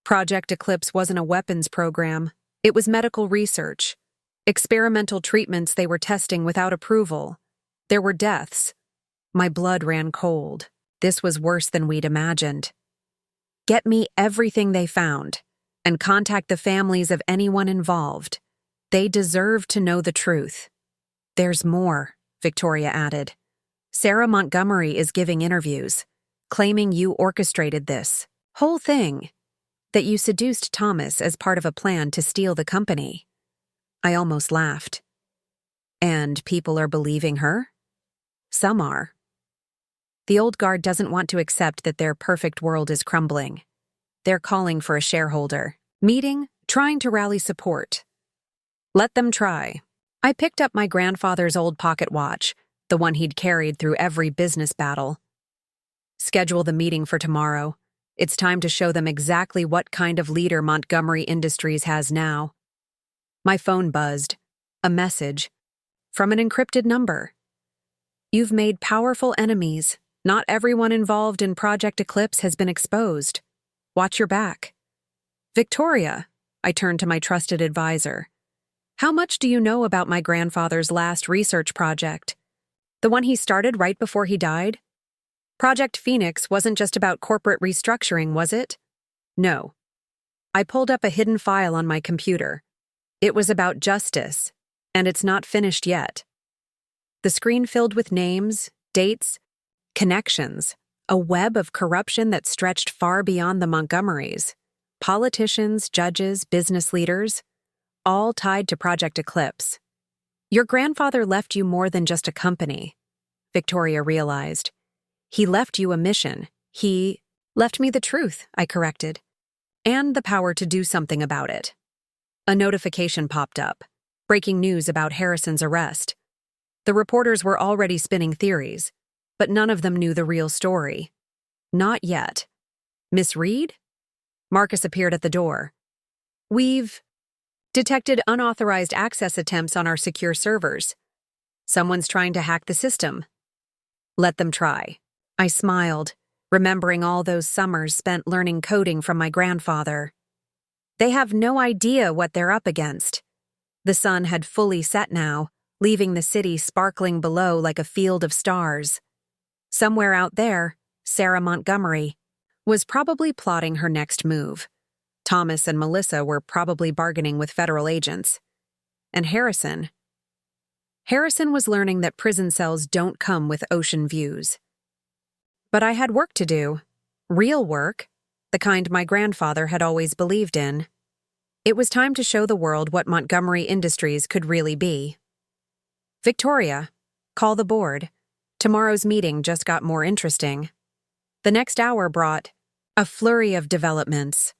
Project Eclipse wasn't a weapons program. It was medical research. Experimental treatments they were testing without approval. There were deaths. My blood ran cold. This was worse than we'd imagined. Get me everything they found, and contact the families of anyone involved. They deserve to know the truth. There's more, Victoria added. Sarah Montgomery is giving interviews, claiming you orchestrated this whole thing, that you seduced Thomas as part of a plan to steal the company. I almost laughed. And people are believing her? Some are. The old guard doesn't want to accept that their perfect world is crumbling. They're calling for a shareholder meeting, trying to rally support. Let them try. I picked up my grandfather's old pocket watch, the one he'd carried through every business battle. Schedule the meeting for tomorrow. It's time to show them exactly what kind of leader Montgomery Industries has now. My phone buzzed. A message. From an encrypted number. You've made powerful enemies. Not everyone involved in Project Eclipse has been exposed. Watch your back. Victoria, I turned to my trusted advisor. How much do you know about my grandfather's last research project? The one he started right before he died? Project Phoenix wasn't just about corporate restructuring, was it? No. I pulled up a hidden file on my computer. It was about justice, and it's not finished yet. The screen filled with names, dates, connections, a web of corruption that stretched far beyond the Montgomerys. Politicians, judges, business leaders, all tied to Project Eclipse. Your grandfather left you more than just a company, Victoria realized. He left you a mission. He left me the truth, I corrected, and the power to do something about it. A notification popped up, breaking news about Harrison's arrest. The reporters were already spinning theories, but none of them knew the real story. Not yet. Miss Reed? Marcus appeared at the door. We've detected unauthorized access attempts on our secure servers. Someone's trying to hack the system. Let them try. I smiled, remembering all those summers spent learning coding from my grandfather. They have no idea what they're up against. The sun had fully set now, leaving the city sparkling below like a field of stars. Somewhere out there, Sarah Montgomery was probably plotting her next move. Thomas and Melissa were probably bargaining with federal agents. And Harrison was learning that prison cells don't come with ocean views. But I had work to do. Real work, the kind my grandfather had always believed in. It was time to show the world what Montgomery Industries could really be. Victoria, call the board. Tomorrow's meeting just got more interesting. The next hour brought a flurry of developments.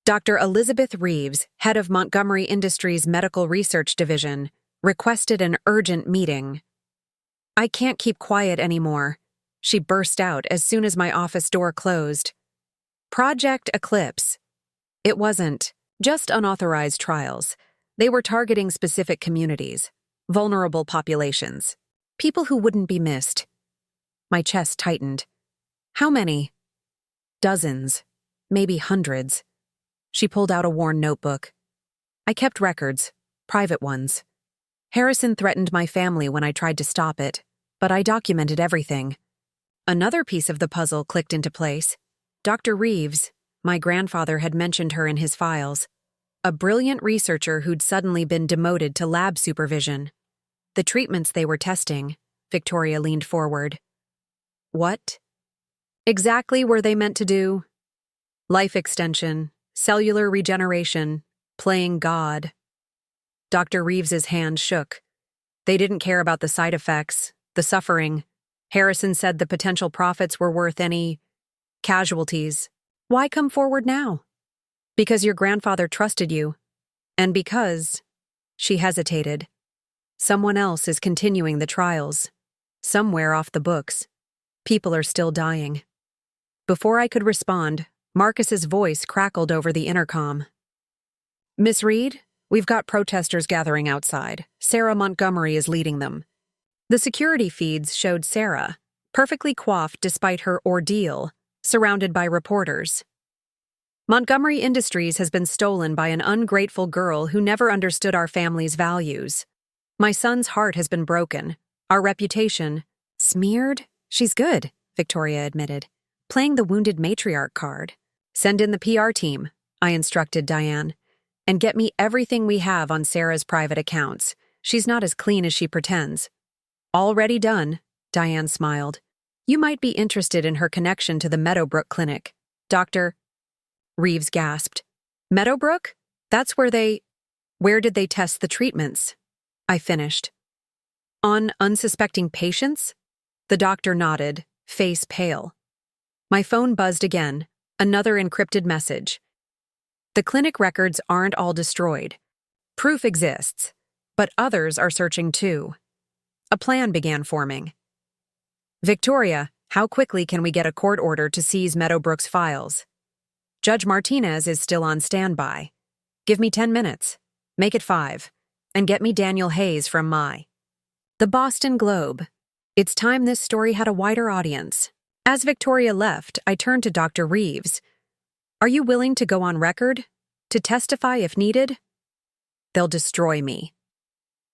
Dr. Elizabeth Reeves, head of Montgomery Industries Medical Research Division, requested an urgent meeting. I can't keep quiet anymore, she burst out as soon as my office door closed. Project Eclipse. It wasn't Just unauthorized trials. They were targeting specific communities, vulnerable populations, people who wouldn't be missed. My chest tightened. How many? Dozens, maybe hundreds. She pulled out a worn notebook. I kept records, private ones. Harrison threatened my family when I tried to stop it, but I documented everything. Another piece of the puzzle clicked into place. Dr. Reeves, my grandfather had mentioned her in his files. A brilliant researcher who'd suddenly been demoted to lab supervision. The treatments they were testing, Victoria leaned forward. What exactly were they meant to do? Life extension, cellular regeneration, playing God. Dr. Reeves's hand shook. They didn't care about the side effects, the suffering. Harrison said the potential profits were worth any casualties. Why come forward now? Because your grandfather trusted you. And because, she hesitated, someone else is continuing the trials. Somewhere off the books. People are still dying. Before I could respond, Marcus's voice crackled over the intercom. Miss Reed, we've got protesters gathering outside. Sarah Montgomery is leading them. The security feeds showed Sarah, perfectly coiffed despite her ordeal, surrounded by reporters. Montgomery Industries has been stolen by an ungrateful girl who never understood our family's values. My son's heart has been broken. Our reputation, smeared? She's good, Victoria admitted, playing the wounded matriarch card. Send in the PR team, I instructed Diane, and get me everything we have on Sarah's private accounts. She's not as clean as she pretends. Already done, Diane smiled. You might be interested in her connection to the Meadowbrook Clinic. Dr. Reeves gasped. Meadowbrook? That's where did they test the treatments? I finished. On unsuspecting patients? The doctor nodded, face pale. My phone buzzed again, another encrypted message. The clinic records aren't all destroyed. Proof exists, but others are searching too. A plan began forming. Victoria, how quickly can we get a court order to seize Meadowbrook's files? Judge Martinez is still on standby. Give me 10 minutes. Make it 5. And get me Daniel Hayes from The Boston Globe. It's time this story had a wider audience. As Victoria left, I turned to Dr. Reeves. Are you willing to go on record? To testify if needed? They'll destroy me.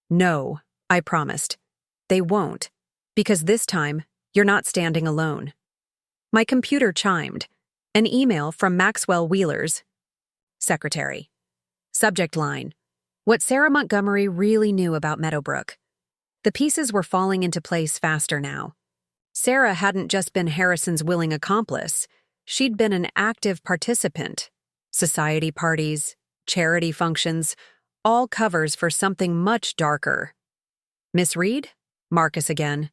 No, I promised. They won't, because this time, you're not standing alone. My computer chimed. An email from Maxwell Wheeler's secretary. Subject line: What Sarah Montgomery really knew about Meadowbrook. The pieces were falling into place faster now. Sarah hadn't just been Harrison's willing accomplice. She'd been an active participant. Society parties, charity functions, all covers for something much darker. Miss Reed? Marcus again.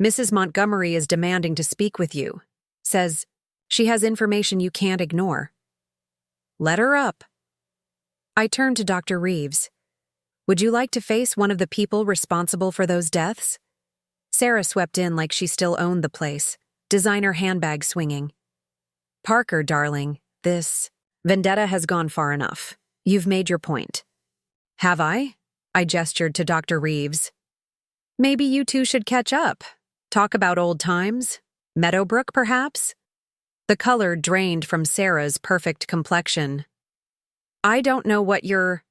Mrs. Montgomery is demanding to speak with you. Says she has information you can't ignore. Let her up. I turned to Dr. Reeves. Would you like to face one of the people responsible for those deaths? Sarah swept in like she still owned the place, designer handbag swinging. Parker, darling, this vendetta has gone far enough. You've made your point. Have I? I gestured to Dr. Reeves. Maybe you two should catch up. Talk about old times? Meadowbrook, perhaps? The color drained from Sarah's perfect complexion. I don't know what your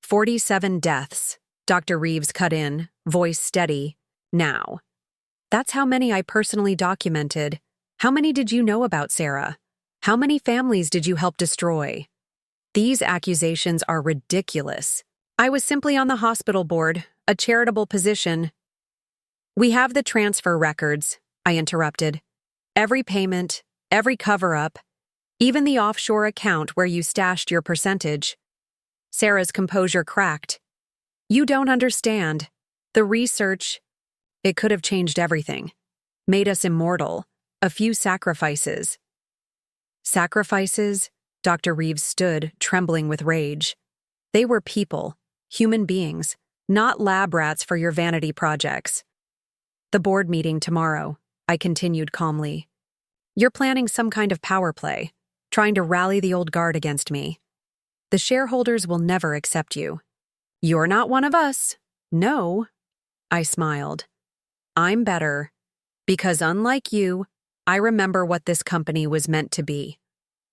47 deaths, Dr. Reeves cut in, voice steady. Now. That's how many I personally documented. How many did you know about Sarah? How many families did you help destroy? These accusations are ridiculous. I was simply on the hospital board, a charitable position. We have the transfer records, I interrupted. Every payment, every cover-up, even the offshore account where you stashed your percentage. Sarah's composure cracked. You don't understand. The research, it could have changed everything. Made us immortal. A few sacrifices. Sacrifices? Dr. Reeves stood, trembling with rage. They were people, human beings, not lab rats for your vanity projects. The board meeting tomorrow, I continued calmly. You're planning some kind of power play, trying to rally the old guard against me. The shareholders will never accept you. You're not one of us. No. I smiled. I'm better. Because unlike you, I remember what this company was meant to be.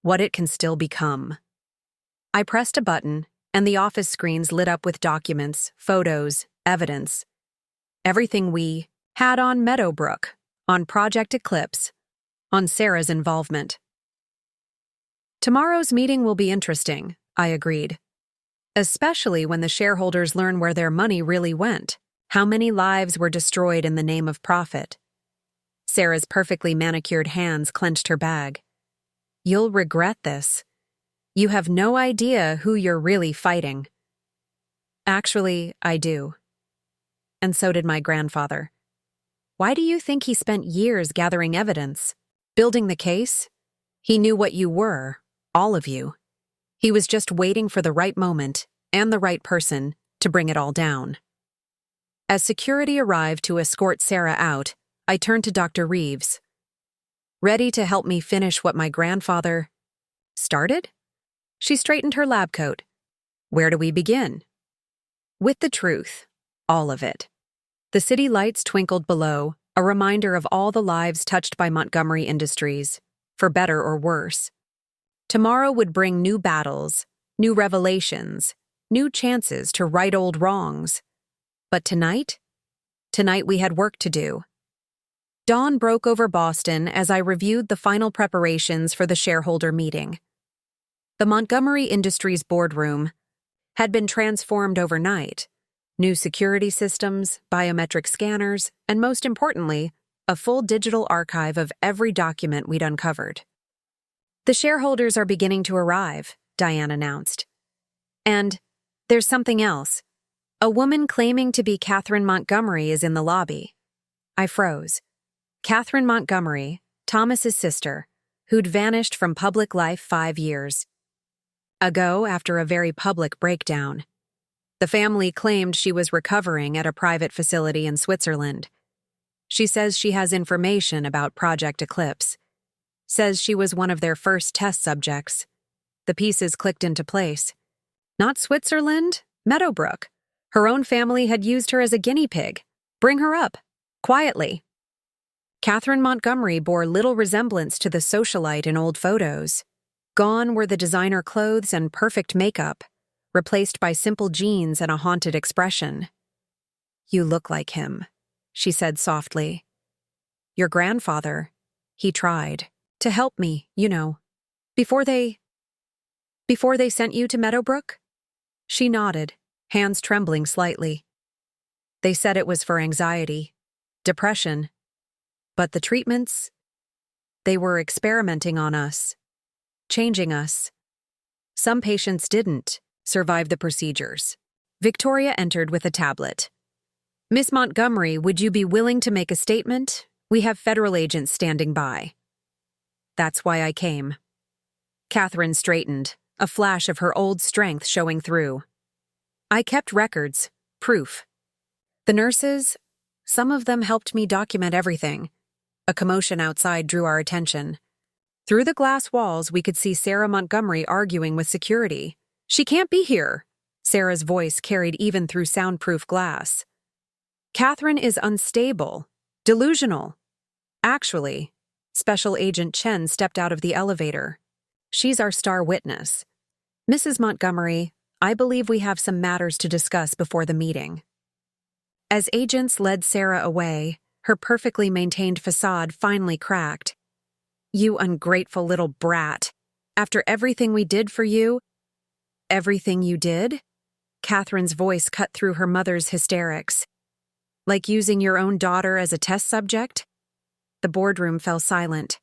What it can still become. I pressed a button, and the office screens lit up with documents, photos, evidence. Everything we had on Meadowbrook, on Project Eclipse, on Sarah's involvement. Tomorrow's meeting will be interesting, I agreed. Especially when the shareholders learn where their money really went, how many lives were destroyed in the name of profit. Sarah's perfectly manicured hands clenched her bag. You'll regret this. You have no idea who you're really fighting. Actually, I do. And so did my grandfather. Why do you think he spent years gathering evidence, building the case? He knew what you were, all of you. He was just waiting for the right moment and the right person to bring it all down. As security arrived to escort Sarah out, I turned to Dr. Reeves. Ready to help me finish what my grandfather started? She straightened her lab coat. Where do we begin? With the truth, all of it. The city lights twinkled below, a reminder of all the lives touched by Montgomery Industries, for better or worse. Tomorrow would bring new battles, new revelations, new chances to right old wrongs. But tonight we had work to do. Dawn broke over Boston as I reviewed the final preparations for the shareholder meeting. The Montgomery Industries boardroom had been transformed overnight. New security systems, biometric scanners, and most importantly, a full digital archive of every document we'd uncovered. The shareholders are beginning to arrive, Diane announced. And there's something else. A woman claiming to be Catherine Montgomery is in the lobby. I froze. Catherine Montgomery, Thomas's sister, who'd vanished from public life 5 years ago after a very public breakdown. The family claimed she was recovering at a private facility in Switzerland. She says she has information about Project Eclipse. Says she was one of their first test subjects. The pieces clicked into place. Not Switzerland, Meadowbrook. Her own family had used her as a guinea pig. Bring her up. Quietly. Catherine Montgomery bore little resemblance to the socialite in old photos. Gone were the designer clothes and perfect makeup, replaced by simple jeans and a haunted expression. You look like him, she said softly. Your grandfather, he tried to help me, you know, before they sent you to Meadowbrook? She nodded, hands trembling slightly. They said it was for anxiety, depression. But the treatments, they were experimenting on us, changing us. Some patients didn't survive the procedures. Victoria entered with a tablet. Miss Montgomery, would you be willing to make a statement? We have federal agents standing by. That's why I came. Catherine straightened, a flash of her old strength showing through. I kept records, proof. The nurses, some of them helped me document everything. A commotion outside drew our attention. Through the glass walls, we could see Sarah Montgomery arguing with security. She can't be here. Sarah's voice carried even through soundproof glass. Catherine is unstable, delusional. Actually, Special Agent Chen stepped out of the elevator. She's our star witness. Mrs. Montgomery, I believe we have some matters to discuss before the meeting. As agents led Sarah away, her perfectly maintained facade finally cracked. You ungrateful little brat. After everything we did for you, everything you did? Catherine's voice cut through her mother's hysterics. Like using your own daughter as a test subject? The boardroom fell silent.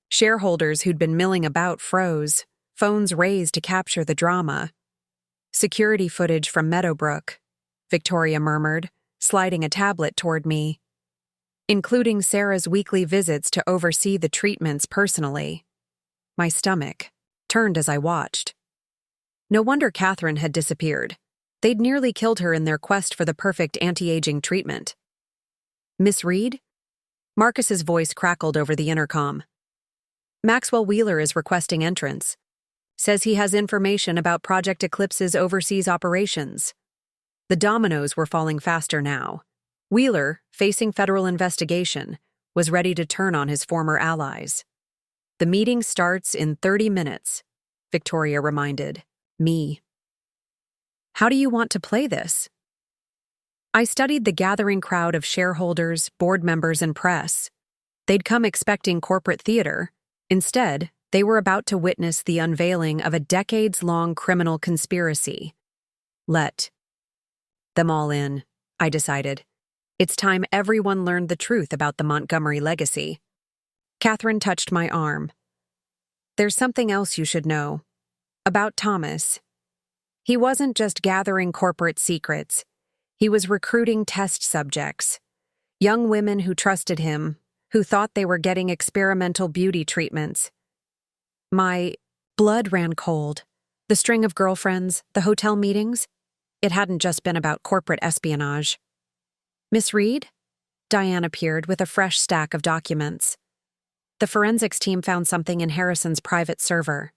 Shareholders who'd been milling about froze, phones raised to capture the drama. Security footage from Meadowbrook, Victoria murmured, sliding a tablet toward me. Including Sarah's weekly visits to oversee the treatments personally. My stomach turned as I watched. No wonder Catherine had disappeared. They'd nearly killed her in their quest for the perfect anti-aging treatment. Miss Reed? Marcus's voice crackled over the intercom. Maxwell Wheeler is requesting entrance. Says he has information about Project Eclipse's overseas operations. The dominoes were falling faster now. Wheeler, facing federal investigation, was ready to turn on his former allies. The meeting starts in 30 minutes, Victoria reminded me. How do you want to play this? I studied the gathering crowd of shareholders, board members, and press. They'd come expecting corporate theater. Instead, they were about to witness the unveiling of a decades-long criminal conspiracy. Let them all in, I decided. It's time everyone learned the truth about the Montgomery legacy. Catherine touched my arm. There's something else you should know. About Thomas. He wasn't just gathering corporate secrets. He was recruiting test subjects. Young women who trusted him, who thought they were getting experimental beauty treatments. My blood ran cold. The string of girlfriends, the hotel meetings. It hadn't just been about corporate espionage. Miss Reed? Diane appeared with a fresh stack of documents. The forensics team found something in Harrison's private server.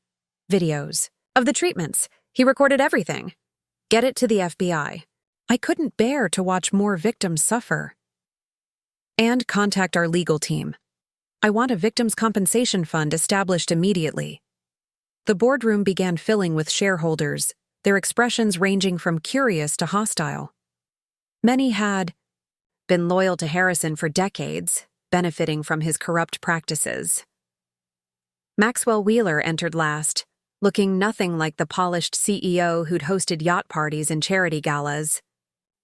Videos. Of the treatments. He recorded everything. Get it to the FBI. I couldn't bear to watch more victims suffer. And contact our legal team. I want a victims' compensation fund established immediately. The boardroom began filling with shareholders, their expressions ranging from curious to hostile. Many had been loyal to Harrison for decades, benefiting from his corrupt practices. Maxwell Wheeler entered last, looking nothing like the polished CEO who'd hosted yacht parties and charity galas.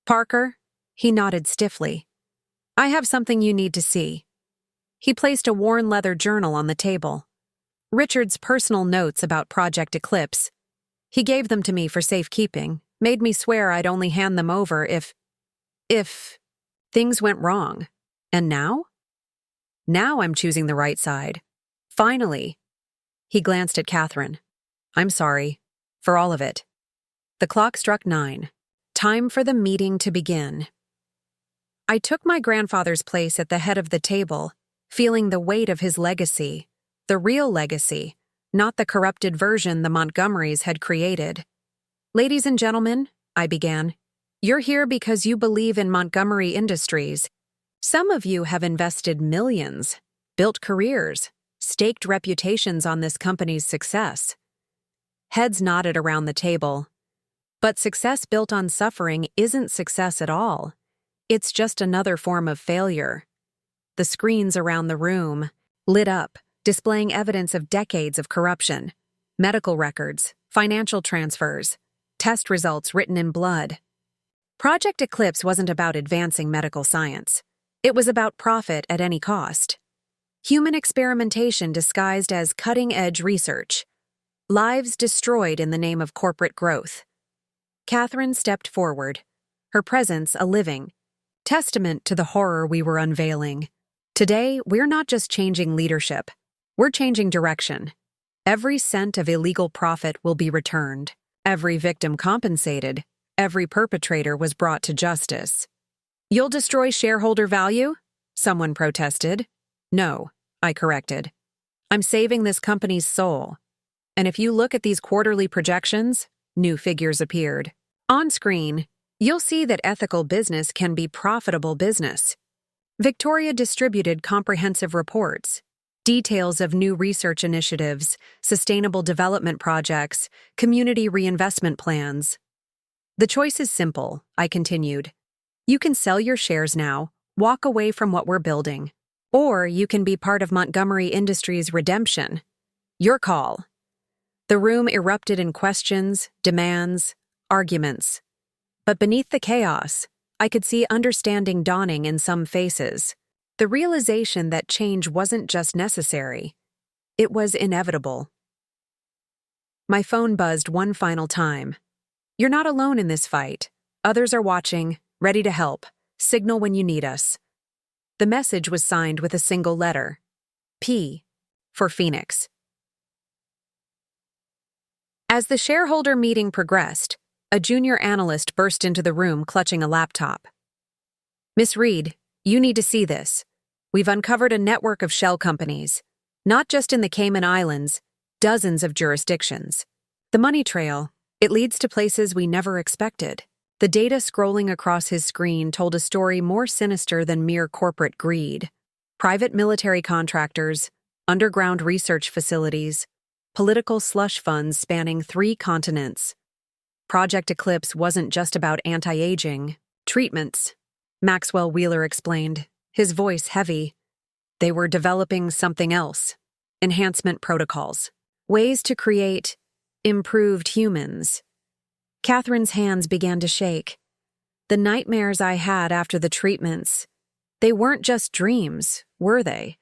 Parker? He nodded stiffly. I have something you need to see. He placed a worn leather journal on the table. Richard's personal notes about Project Eclipse. He gave them to me for safekeeping, made me swear I'd only hand them over if things went wrong. And now? Now I'm choosing the right side. Finally. He glanced at Catherine. I'm sorry. For all of it. The clock struck 9. Time for the meeting to begin. I took my grandfather's place at the head of the table, feeling the weight of his legacy, the real legacy, not the corrupted version the Montgomerys had created. Ladies and gentlemen, I began, you're here because you believe in Montgomery Industries. Some of you have invested millions, built careers, staked reputations on this company's success. Heads nodded around the table. But success built on suffering isn't success at all. It's just another form of failure. The screens around the room lit up, displaying evidence of decades of corruption, medical records, financial transfers, test results written in blood. Project Eclipse wasn't about advancing medical science. It was about profit at any cost. Human experimentation disguised as cutting-edge research. Lives destroyed in the name of corporate growth. Catherine stepped forward, her presence a living testament to the horror we were unveiling. Today, we're not just changing leadership. We're changing direction. Every cent of illegal profit will be returned. Every victim compensated. Every perpetrator was brought to justice. You'll destroy shareholder value? Someone protested. No, I corrected. I'm saving this company's soul. And if you look at these quarterly projections, new figures appeared. On screen, you'll see that ethical business can be profitable business. Victoria distributed comprehensive reports, details of new research initiatives, sustainable development projects, community reinvestment plans. The choice is simple, I continued. You can sell your shares now, walk away from what we're building, or you can be part of Montgomery Industries' redemption. Your call. The room erupted in questions, demands, arguments. But beneath the chaos, I could see understanding dawning in some faces. The realization that change wasn't just necessary, it was inevitable. My phone buzzed one final time. You're not alone in this fight. Others are watching, ready to help. Signal when you need us. The message was signed with a single letter. P, for Phoenix. As the shareholder meeting progressed, a junior analyst burst into the room clutching a laptop. Miss Reed, you need to see this. We've uncovered a network of shell companies, not just in the Cayman Islands, dozens of jurisdictions. The money trail, it leads to places we never expected. The data scrolling across his screen told a story more sinister than mere corporate greed. Private military contractors, underground research facilities, political slush funds spanning 3 continents. Project Eclipse wasn't just about anti-aging, treatments, Maxwell Wheeler explained, his voice heavy. They were developing something else, enhancement protocols, ways to create improved humans. Catherine's hands began to shake. The nightmares I had after the treatments, they weren't just dreams, were they?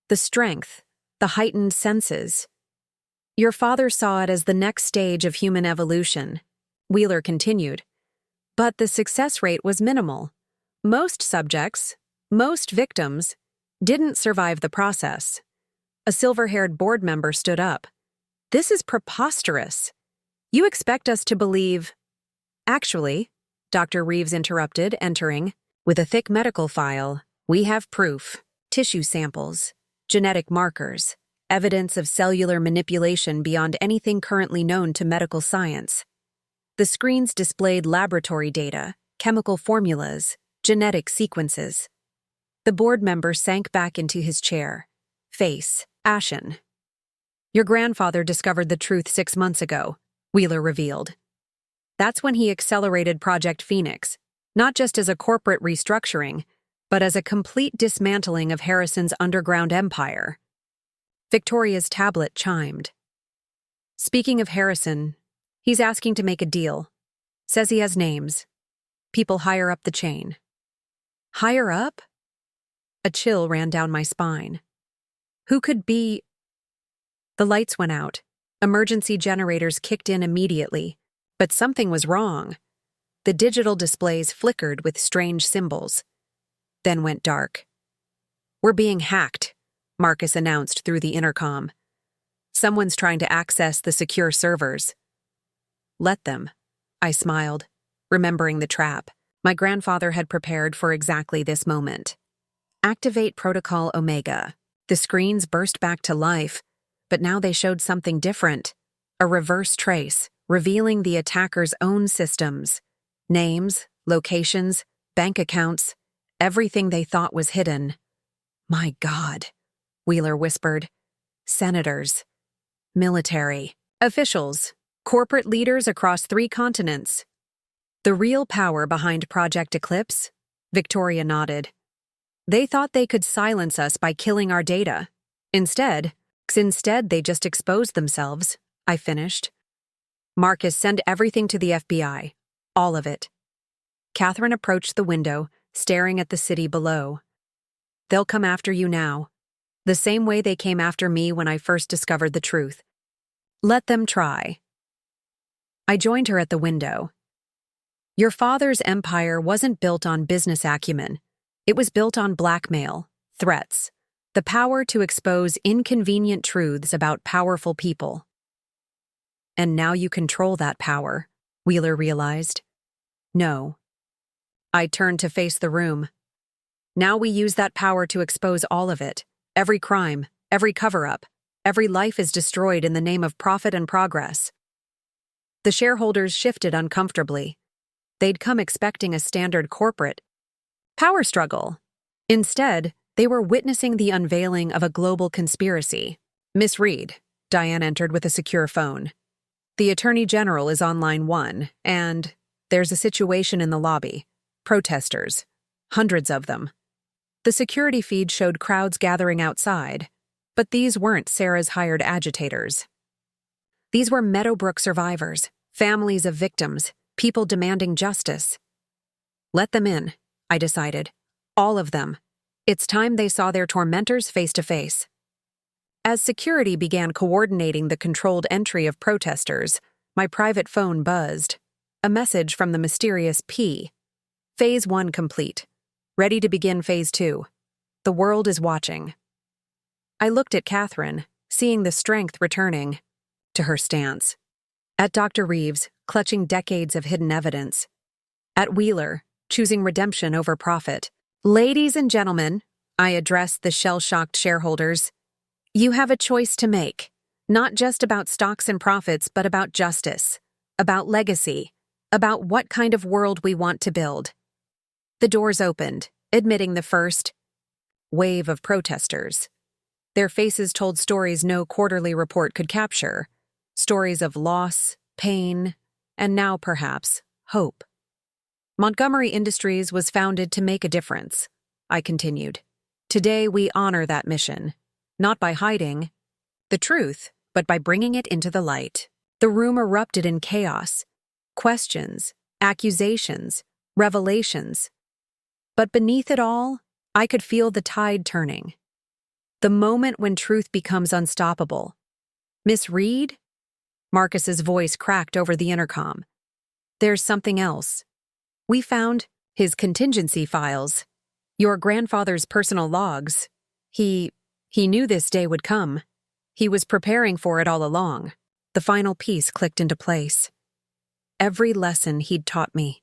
The strength, the heightened senses. Your father saw it as the next stage of human evolution, Wheeler continued. But the success rate was minimal. Most subjects, most victims, didn't survive the process. A silver-haired board member stood up. This is preposterous. You expect us to believe— Actually, Dr. Reeves interrupted, entering, with a thick medical file, we have proof, tissue samples, genetic markers, evidence of cellular manipulation beyond anything currently known to medical science. The screens displayed laboratory data, chemical formulas, genetic sequences. The board member sank back into his chair, face ashen. Your grandfather discovered the truth 6 months ago, Wheeler revealed. That's when he accelerated Project Phoenix, not just as a corporate restructuring, but as a complete dismantling of Harrison's underground empire. Victoria's tablet chimed. Speaking of Harrison, he's asking to make a deal. Says he has names. People higher up the chain. Higher up? A chill ran down my spine. Who could be— The lights went out. Emergency generators kicked in immediately. But something was wrong. The digital displays flickered with strange symbols. Then went dark. We're being hacked, Marcus announced through the intercom. Someone's trying to access the secure servers. Let them, I smiled, remembering the trap. My grandfather had prepared for exactly this moment. Activate Protocol Omega. The screens burst back to life, but now they showed something different. A reverse trace, revealing the attacker's own systems. Names, locations, bank accounts, everything they thought was hidden. My God, Wheeler whispered. Senators, military, officials, corporate leaders across 3 continents. The real power behind Project Eclipse? Victoria nodded. They thought they could silence us by killing our data. Instead, they just exposed themselves, I finished. Marcus, send everything to the FBI. All of it. Catherine approached the window, staring at the city below. They'll come after you now. The same way they came after me when I first discovered the truth. Let them try. I joined her at the window. Your father's empire wasn't built on business acumen. It was built on blackmail, threats, the power to expose inconvenient truths about powerful people. And now you control that power, Wheeler realized. No. I turned to face the room. Now we use that power to expose all of it. Every crime, every cover-up, every life is destroyed in the name of profit and progress. The shareholders shifted uncomfortably. They'd come expecting a standard corporate power struggle. Instead, they were witnessing the unveiling of a global conspiracy. Miss Reed, Diane entered with a secure phone. The Attorney General is on line 1, and there's a situation in the lobby. Protesters. Hundreds of them. The security feed showed crowds gathering outside, but these weren't Sarah's hired agitators. These were Meadowbrook survivors, families of victims, people demanding justice. Let them in, I decided. All of them. It's time they saw their tormentors face to face. As security began coordinating the controlled entry of protesters, my private phone buzzed. A message from the mysterious P. Phase 1 complete. Ready to begin Phase 2. The world is watching. I looked at Catherine, seeing the strength returning to her stance. At Dr. Reeves, clutching decades of hidden evidence. At Wheeler, choosing redemption over profit. Ladies and gentlemen, I addressed the shell-shocked shareholders. You have a choice to make. Not just about stocks and profits, but about justice, about legacy, about what kind of world we want to build. The doors opened, admitting the first wave of protesters. Their faces told stories no quarterly report could capture, stories of loss, pain, and now perhaps hope. Montgomery Industries was founded to make a difference, I continued. Today we honor that mission, not by hiding the truth, but by bringing it into the light. The room erupted in chaos, questions, accusations, revelations. But beneath it all, I could feel the tide turning. The moment when truth becomes unstoppable. Miss Reed? Marcus's voice cracked over the intercom. There's something else. We found his contingency files, your grandfather's personal logs. He knew this day would come. He was preparing for it all along. The final piece clicked into place. Every lesson he'd taught me.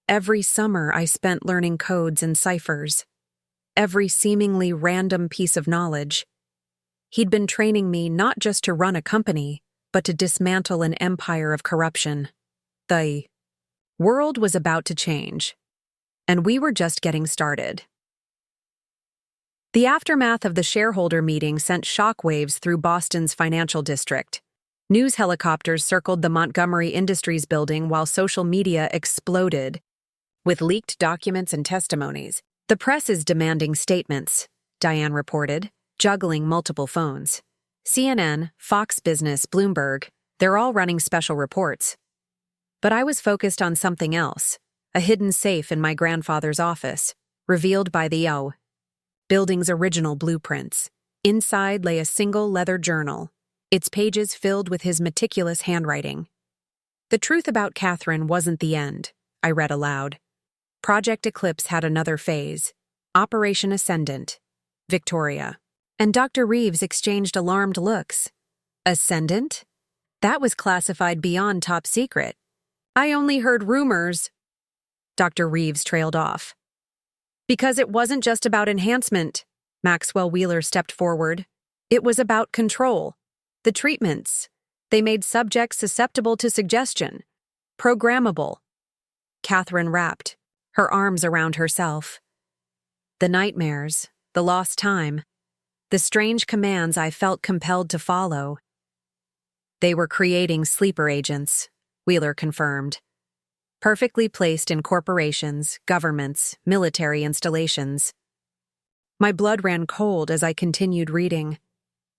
Every summer I spent learning codes and ciphers. Every seemingly random piece of knowledge. He'd been training me not just to run a company, but to dismantle an empire of corruption. The world was about to change, and we were just getting started. The aftermath of the shareholder meeting sent shockwaves through Boston's financial district. News helicopters circled the Montgomery Industries building while social media exploded with leaked documents and testimonies. The press is demanding statements, Diane reported, juggling multiple phones. CNN, Fox Business, Bloomberg, they're all running special reports. But I was focused on something else, a hidden safe in my grandfather's office, revealed by the building's original blueprints. Inside lay a single leather journal, its pages filled with his meticulous handwriting. The truth about Catherine wasn't the end, I read aloud. Project Eclipse had another phase, Operation Ascendant, Victoria. And Dr. Reeves exchanged alarmed looks. Ascendant? That was classified beyond top secret. I only heard rumors. Dr. Reeves trailed off. Because it wasn't just about enhancement, Maxwell Wheeler stepped forward. It was about control. The treatments. They made subjects susceptible to suggestion. Programmable. Catherine rapped, her arms around herself. The nightmares, the lost time, the strange commands I felt compelled to follow. They were creating sleeper agents, Wheeler confirmed. Perfectly placed in corporations, governments, military installations. My blood ran cold as I continued reading.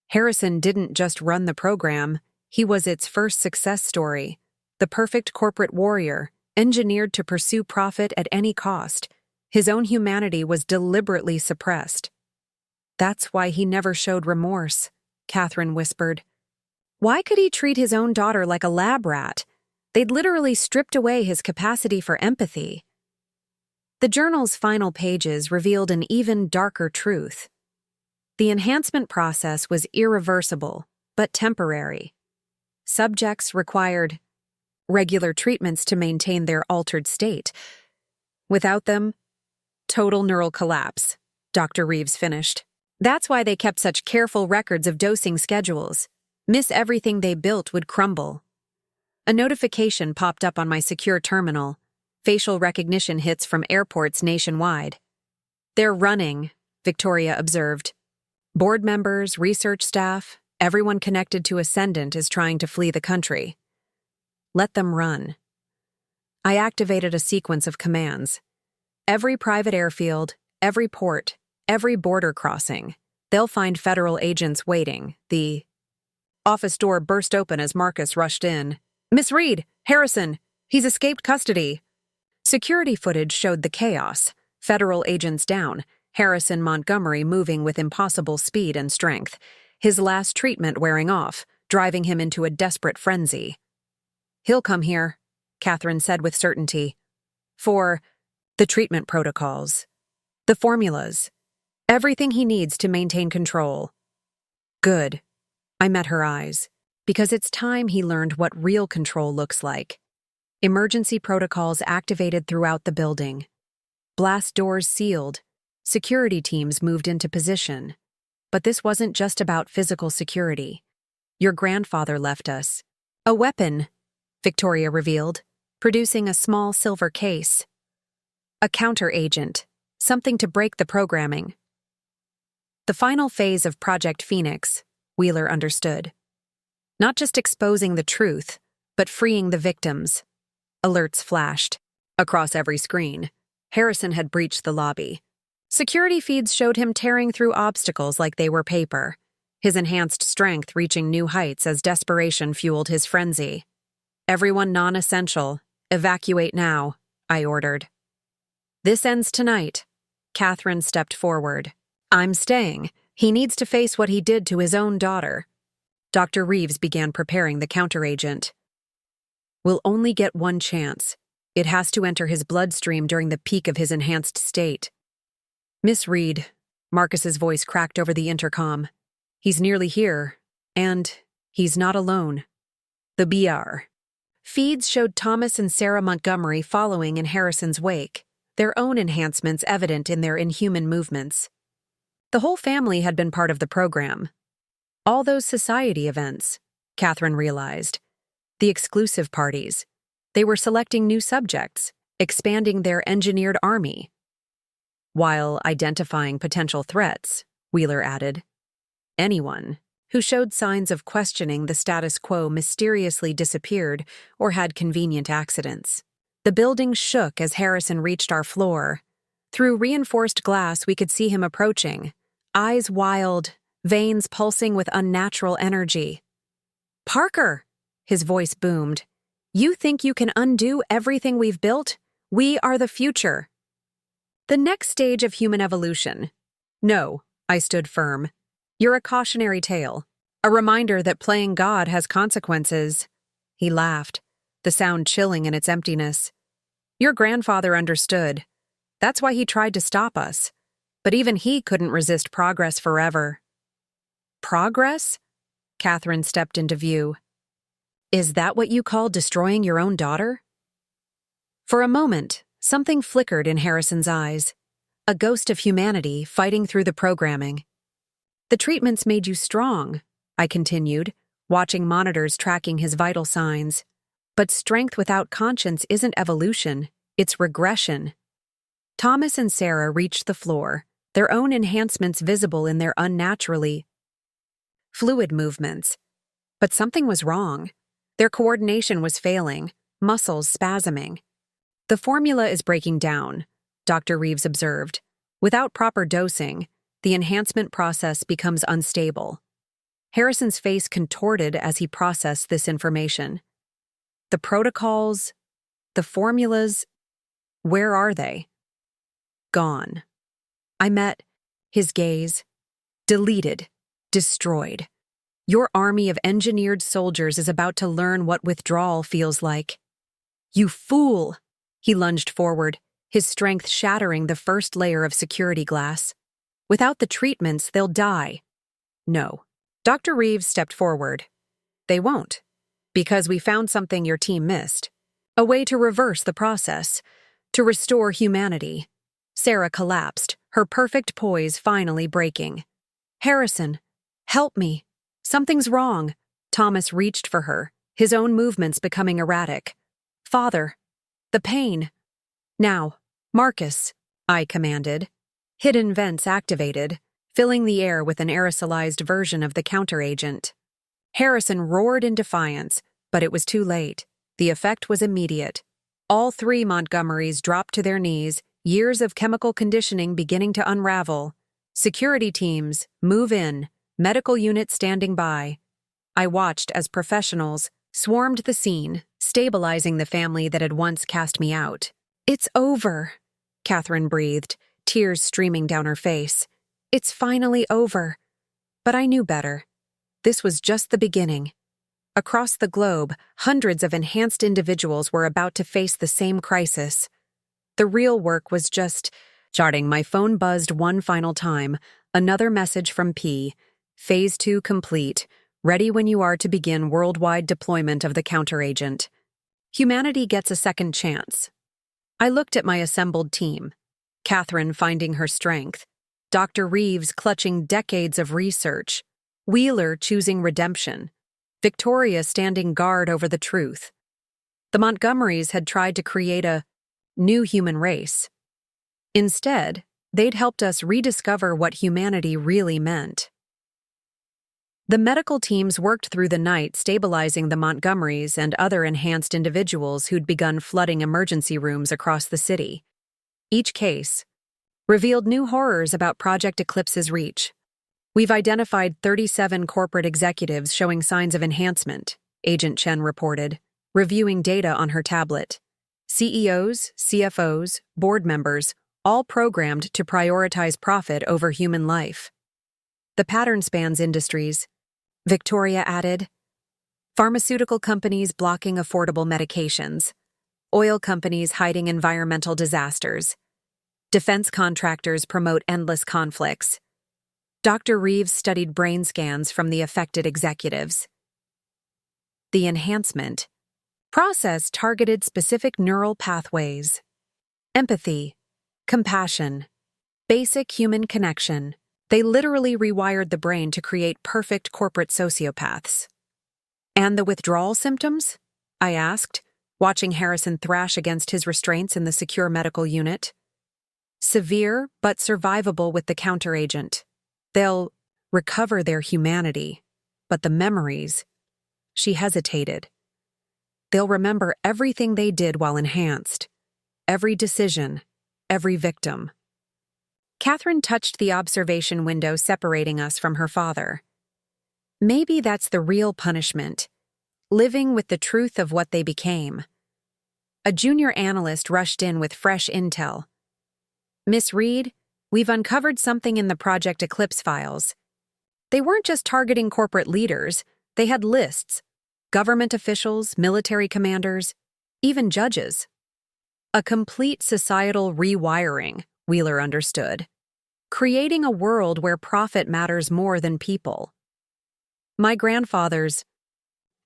Harrison didn't just run the program, he was its first success story. The perfect corporate warrior, engineered to pursue profit at any cost. His own humanity was deliberately suppressed. That's why he never showed remorse, Catherine whispered. Why could he treat his own daughter like a lab rat? They'd literally stripped away his capacity for empathy. The journal's final pages revealed an even darker truth. The enhancement process was irreversible, but temporary. Subjects required regular treatments to maintain their altered state. Without them, total neural collapse, Dr. Reeves finished. That's why they kept such careful records of dosing schedules. Miss everything they built would crumble. A notification popped up on my secure terminal. Facial recognition hits from airports nationwide. They're running, Victoria observed. Board members, research staff, everyone connected to Ascendant is trying to flee the country. Let them run. I activated a sequence of commands. Every private airfield, every port, every border crossing. They'll find federal agents waiting. The office door burst open as Marcus rushed in. Miss Reed! Harrison! He's escaped custody! Security footage showed the chaos. Federal agents down. Harrison Montgomery moving with impossible speed and strength. His last treatment wearing off, driving him into a desperate frenzy. He'll come here, Catherine said with certainty. For the treatment protocols. The formulas. Everything he needs to maintain control. Good. I met her eyes. Because it's time he learned what real control looks like. Emergency protocols activated throughout the building. Blast doors sealed. Security teams moved into position. But this wasn't just about physical security. Your grandfather left us. A weapon, Victoria revealed, producing a small silver case. A counter-agent, something to break the programming. The final phase of Project Phoenix, Wheeler understood. Not just exposing the truth, but freeing the victims. Alerts flashed. Across every screen, Harrison had breached the lobby. Security feeds showed him tearing through obstacles like they were paper, his enhanced strength reaching new heights as desperation fueled his frenzy. Everyone non-essential, evacuate now, I ordered. This ends tonight. Catherine stepped forward. I'm staying. He needs to face what he did to his own daughter. Dr. Reeves began preparing the counteragent. We'll only get one chance. It has to enter his bloodstream during the peak of his enhanced state. Miss Reed, Marcus's voice cracked over the intercom. He's nearly here, and he's not alone. The BR. Feeds showed Thomas and Sarah Montgomery following in Harrison's wake, their own enhancements evident in their inhuman movements. The whole family had been part of the program. All those society events, Catherine realized. The exclusive parties. They were selecting new subjects, expanding their engineered army. While identifying potential threats, Wheeler added, anyone who showed signs of questioning the status quo mysteriously disappeared or had convenient accidents. The building shook as Harrison reached our floor. Through reinforced glass, we could see him approaching, eyes wild, veins pulsing with unnatural energy. Parker! His voice boomed. You think you can undo everything we've built? We are the future. The next stage of human evolution. No, I stood firm. You're a cautionary tale, a reminder that playing God has consequences. He laughed, the sound chilling in its emptiness. Your grandfather understood. That's why he tried to stop us. But even he couldn't resist progress forever. Progress? Catherine stepped into view. Is that what you call destroying your own daughter? For a moment, something flickered in Harrison's eyes. A ghost of humanity fighting through the programming. The treatments made you strong, I continued, watching monitors tracking his vital signs. But strength without conscience isn't evolution, it's regression. Thomas and Sarah reached the floor, their own enhancements visible in their unnaturally fluid movements. But something was wrong. Their coordination was failing, muscles spasming. The formula is breaking down, Dr. Reeves observed. Without proper dosing, the enhancement process becomes unstable. Harrison's face contorted as he processed this information. The protocols, the formulas, where are they? Gone. I met his gaze. Deleted. Destroyed. Your army of engineered soldiers is about to learn what withdrawal feels like. You fool! He lunged forward, his strength shattering the first layer of security glass. Without the treatments, they'll die. No. Dr. Reeves stepped forward. They won't. Because we found something your team missed. A way to reverse the process. To restore humanity. Sarah collapsed, her perfect poise finally breaking. Harrison, help me. Something's wrong. Thomas reached for her, his own movements becoming erratic. Father. The pain. Now, Marcus, I commanded. Hidden vents activated, filling the air with an aerosolized version of the counteragent. Harrison roared in defiance, but it was too late. The effect was immediate. All three Montgomerys dropped to their knees, years of chemical conditioning beginning to unravel. Security teams, move in, medical unit standing by. I watched as professionals swarmed the scene, stabilizing the family that had once cast me out. It's over, Catherine breathed, tears streaming down her face. It's finally over. But I knew better. This was just the beginning. Across the globe, hundreds of enhanced individuals were about to face the same crisis. The real work was just charting. My phone buzzed one final time. Another message from P. Phase 2 complete. Ready when you are to begin worldwide deployment of the counteragent. Humanity gets a second chance. I looked at my assembled team. Catherine finding her strength. Dr. Reeves clutching decades of research. Wheeler choosing redemption. Victoria standing guard over the truth. The Montgomerys had tried to create a new human race. Instead, they'd helped us rediscover what humanity really meant. The medical teams worked through the night stabilizing the Montgomerys and other enhanced individuals who'd begun flooding emergency rooms across the city. Each case revealed new horrors about Project Eclipse's reach. We've identified 37 corporate executives showing signs of enhancement, Agent Chen reported, reviewing data on her tablet. CEOs, CFOs, board members, all programmed to prioritize profit over human life. The pattern spans industries, Victoria added. Pharmaceutical companies blocking affordable medications, oil companies hiding environmental disasters, defense contractors promote endless conflicts. Dr. Reeves studied brain scans from the affected executives. The enhancement process targeted specific neural pathways. Empathy, compassion, basic human connection. They literally rewired the brain to create perfect corporate sociopaths. And the withdrawal symptoms? I asked, watching Harrison thrash against his restraints in the secure medical unit. Severe, but survivable with the counteragent. They'll recover their humanity, but the memories, she hesitated. They'll remember everything they did while enhanced, every decision, every victim. Catherine touched the observation window separating us from her father. Maybe that's the real punishment, living with the truth of what they became. A junior analyst rushed in with fresh intel. Miss Reed, we've uncovered something in the Project Eclipse files. They weren't just targeting corporate leaders, they had lists, government officials, military commanders, even judges. A complete societal rewiring, Wheeler understood. Creating a world where profit matters more than people. My grandfather's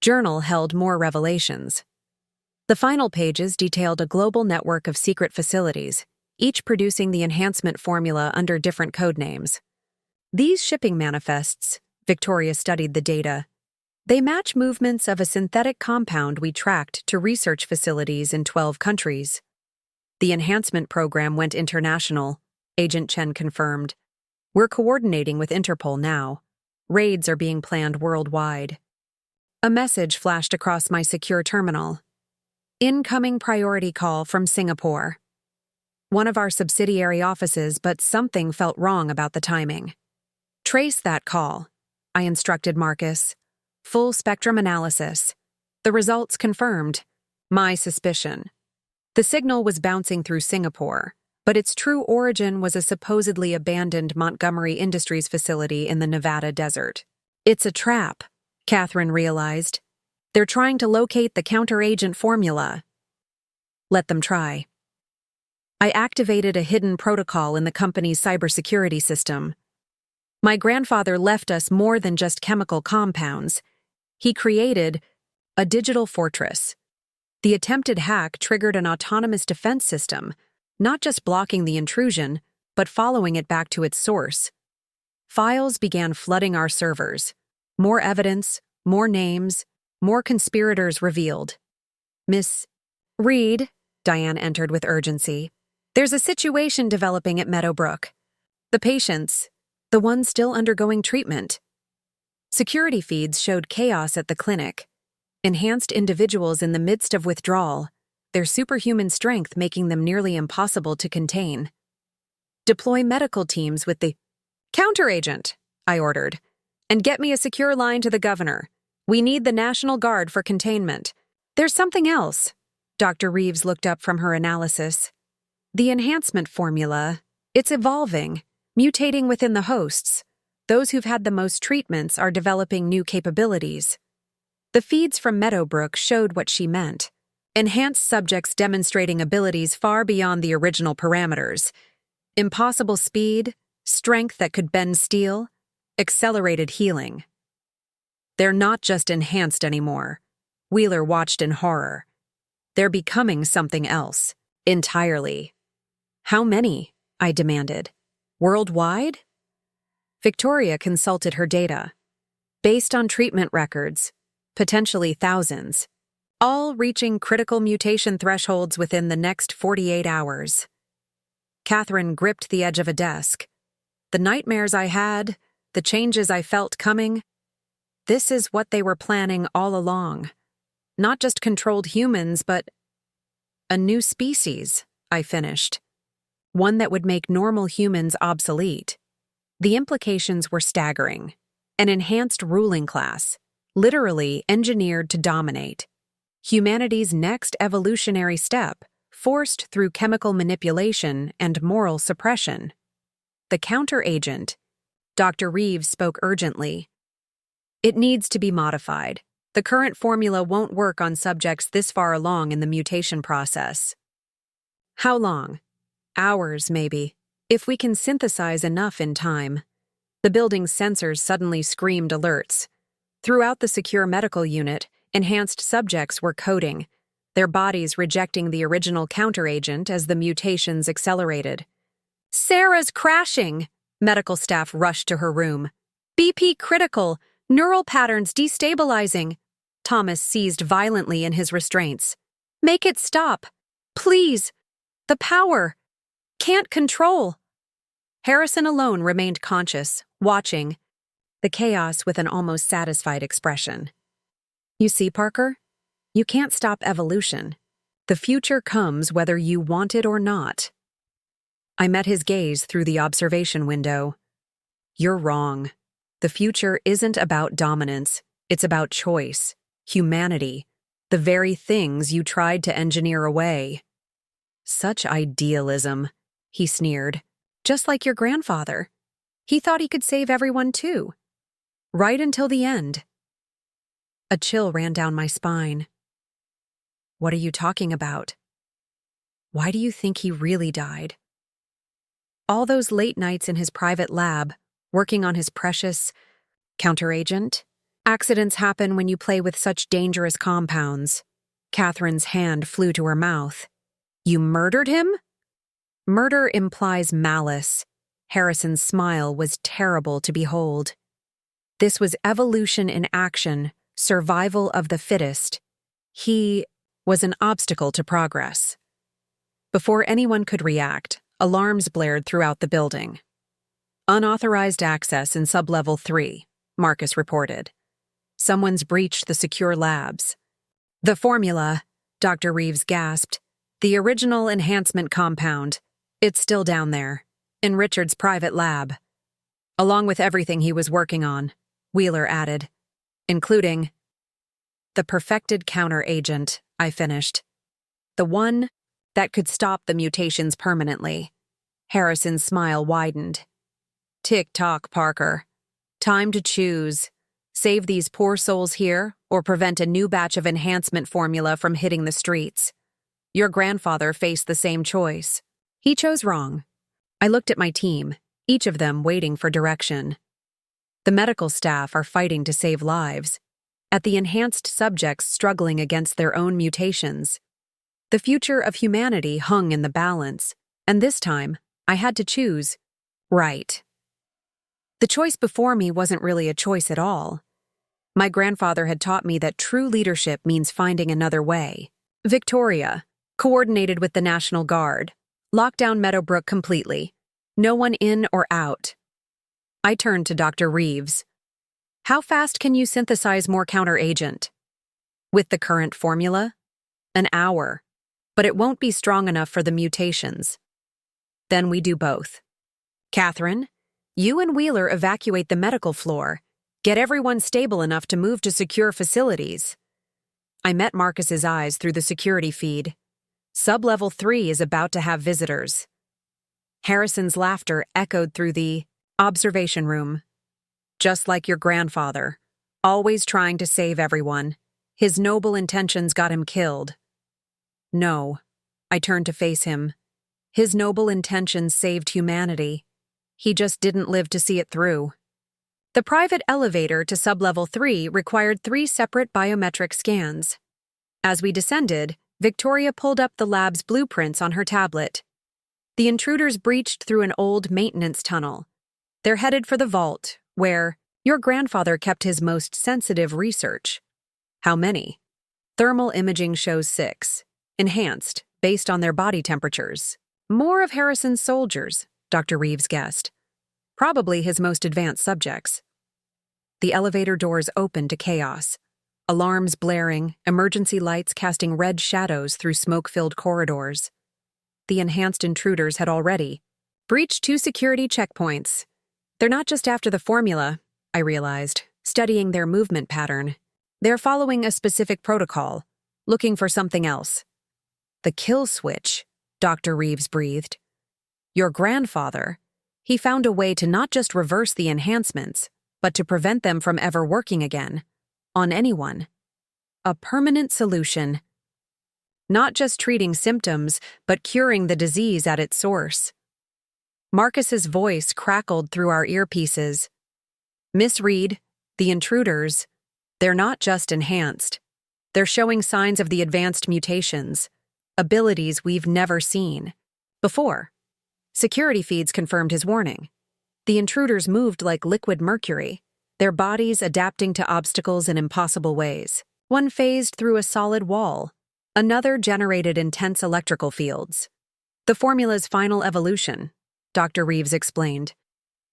journal held more revelations. The final pages detailed a global network of secret facilities, each producing the enhancement formula under different code names. These shipping manifests, Victoria studied the data, they match movements of a synthetic compound we tracked to research facilities in 12 countries. The enhancement program went international, Agent Chen confirmed. We're coordinating with Interpol now. Raids are being planned worldwide. A message flashed across my secure terminal. Incoming priority call from Singapore. One of our subsidiary offices, but something felt wrong about the timing. Trace that call, I instructed Marcus. Full spectrum analysis. The results confirmed my suspicion. The signal was bouncing through Singapore, but its true origin was a supposedly abandoned Montgomery Industries facility in the Nevada desert. It's a trap, Catherine realized. They're trying to locate the counteragent formula. Let them try. I activated a hidden protocol in the company's cybersecurity system. My grandfather left us more than just chemical compounds. He created a digital fortress. The attempted hack triggered an autonomous defense system, not just blocking the intrusion, but following it back to its source. Files began flooding our servers. More evidence, more names, more conspirators revealed. Miss Reed, Diane entered with urgency. There's a situation developing at Meadowbrook. The patients, the ones still undergoing treatment. Security feeds showed chaos at the clinic. Enhanced individuals in the midst of withdrawal, their superhuman strength making them nearly impossible to contain. Deploy medical teams with the counteragent, I ordered, and get me a secure line to the governor. We need the National Guard for containment. There's something else. Dr. Reeves looked up from her analysis. The enhancement formula, it's evolving, mutating within the hosts. Those who've had the most treatments are developing new capabilities. The feeds from Meadowbrook showed what she meant. Enhanced subjects demonstrating abilities far beyond the original parameters. Impossible speed, strength that could bend steel, accelerated healing. They're not just enhanced anymore. Wheeler watched in horror. They're becoming something else, entirely. How many? I demanded. Worldwide? Victoria consulted her data. Based on treatment records, potentially thousands, all reaching critical mutation thresholds within the next 48 hours. Catherine gripped the edge of a desk. The nightmares I had, the changes I felt coming, this is what they were planning all along. Not just controlled humans, but a new species, I finished. One that would make normal humans obsolete. The implications were staggering. An enhanced ruling class, literally engineered to dominate. Humanity's next evolutionary step, forced through chemical manipulation and moral suppression. The counteragent. Dr. Reeves spoke urgently. It needs to be modified. The current formula won't work on subjects this far along in the mutation process. How long? Hours, maybe, if we can synthesize enough in time. The building's sensors suddenly screamed alerts. Throughout the secure medical unit, enhanced subjects were coding, their bodies rejecting the original counteragent as the mutations accelerated. Sarah's crashing! Medical staff rushed to her room. BP critical! Neural patterns destabilizing! Thomas seized violently in his restraints. Make it stop! Please! The power! Can't control! Harrison alone remained conscious, watching the chaos with an almost satisfied expression. You see, Parker? You can't stop evolution. The future comes whether you want it or not. I met his gaze through the observation window. You're wrong. The future isn't about dominance. It's about choice, humanity, the very things you tried to engineer away. Such idealism, he sneered. Just like your grandfather. He thought he could save everyone too. Right until the end. A chill ran down my spine. What are you talking about? Why do you think he really died? All those late nights in his private lab, working on his precious counteragent. Accidents happen when you play with such dangerous compounds. Catherine's hand flew to her mouth. You murdered him? Murder implies malice. Harrison's smile was terrible to behold. This was evolution in action, survival of the fittest. He was an obstacle to progress. Before anyone could react, alarms blared throughout the building. Unauthorized access in Sublevel 3, Marcus reported. Someone's breached the secure labs. The formula, Dr. Reeves gasped. The original enhancement compound. It's still down there, in Richard's private lab. Along with everything he was working on, Wheeler added, including the perfected counteragent, I finished. The one that could stop the mutations permanently. Harrison's smile widened. Tick-tock, Parker. Time to choose. Save these poor souls here, or prevent a new batch of enhancement formula from hitting the streets. Your grandfather faced the same choice. He chose wrong. I looked at my team, each of them waiting for direction. The medical staff are fighting to save lives, at the enhanced subjects struggling against their own mutations. The future of humanity hung in the balance, and this time, I had to choose right. The choice before me wasn't really a choice at all. My grandfather had taught me that true leadership means finding another way. Victoria, coordinated with the National Guard, locked down Meadowbrook completely. No one in or out. I turned to Dr. Reeves. How fast can you synthesize more counteragent? With the current formula? An hour. But it won't be strong enough for the mutations. Then we do both. Catherine, you and Wheeler evacuate the medical floor. Get everyone stable enough to move to secure facilities. I met Marcus's eyes through the security feed. Sublevel 3 is about to have visitors. Harrison's laughter echoed through the observation room. Just like your grandfather, always trying to save everyone. His noble intentions got him killed. No, I turned to face him. His noble intentions saved humanity. He just didn't live to see it through. The private elevator to Sublevel 3 required 3 separate biometric scans. As we descended, Victoria pulled up the lab's blueprints on her tablet. The intruders breached through an old maintenance tunnel. They're headed for the vault, where your grandfather kept his most sensitive research. How many? Thermal imaging shows 6. Enhanced, based on their body temperatures. More of Harrison's soldiers, Dr. Reeves guessed. Probably his most advanced subjects. The elevator doors opened to chaos. Alarms blaring, emergency lights casting red shadows through smoke-filled corridors. The enhanced intruders had already breached 2 security checkpoints. They're not just after the formula, I realized, studying their movement pattern. They're following a specific protocol, looking for something else. The kill switch, Dr. Reeves breathed. Your grandfather, he found a way to not just reverse the enhancements, but to prevent them from ever working again. On anyone. A permanent solution. Not just treating symptoms, but curing the disease at its source. Marcus's voice crackled through our earpieces. Miss Reed, the intruders, they're not just enhanced. They're showing signs of the advanced mutations, abilities we've never seen before. Security feeds confirmed his warning. The intruders moved like liquid mercury, their bodies adapting to obstacles in impossible ways. One phased through a solid wall. Another generated intense electrical fields. The formula's final evolution, Dr. Reeves explained.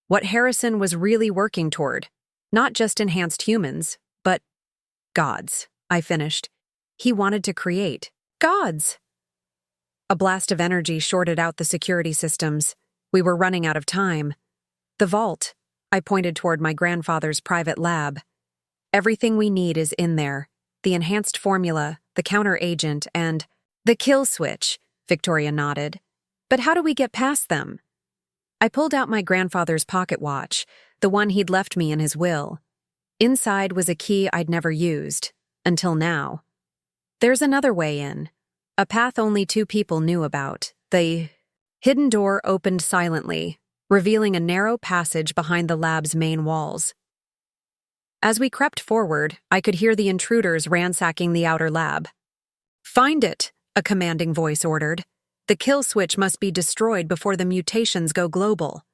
What Harrison was really working toward. Not just enhanced humans, but gods, I finished. He wanted to create gods. A blast of energy shorted out the security systems. We were running out of time. The vault. I pointed toward my grandfather's private lab. Everything we need is in there. The enhanced formula, the counter-agent, and the kill switch, Victoria nodded. But how do we get past them? I pulled out my grandfather's pocket watch, the one he'd left me in his will. Inside was a key I'd never used, until now. There's another way in. A path only 2 people knew about. The hidden door opened silently, revealing a narrow passage behind the lab's main walls. As we crept forward, I could hear the intruders ransacking the outer lab. Find it, a commanding voice ordered. The kill switch must be destroyed before the mutations go global.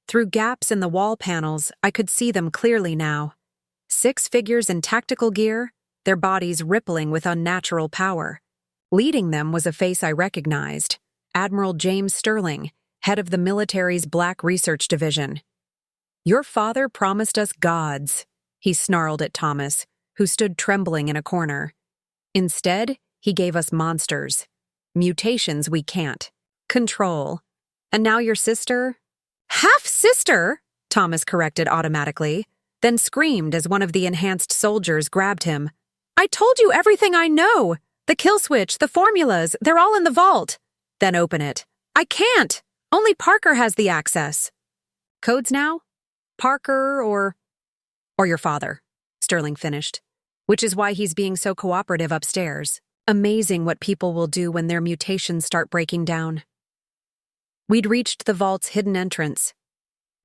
Through gaps in the wall panels, I could see them clearly now. 6 figures in tactical gear, their bodies rippling with unnatural power. Leading them was a face I recognized, Admiral James Sterling, head of the military's Black Research Division. Your father promised us gods, he snarled at Thomas, who stood trembling in a corner. Instead, he gave us monsters. Mutations we can't control. And now your sister? Half-sister, Thomas corrected automatically, then screamed as one of the enhanced soldiers grabbed him. I told you everything I know! The kill switch, the formulas, they're all in the vault. Then open it. I can't! Only Parker has the access. Codes now? Parker or your father, Sterling finished, which is why he's being so cooperative upstairs. Amazing what people will do when their mutations start breaking down. We'd reached the vault's hidden entrance.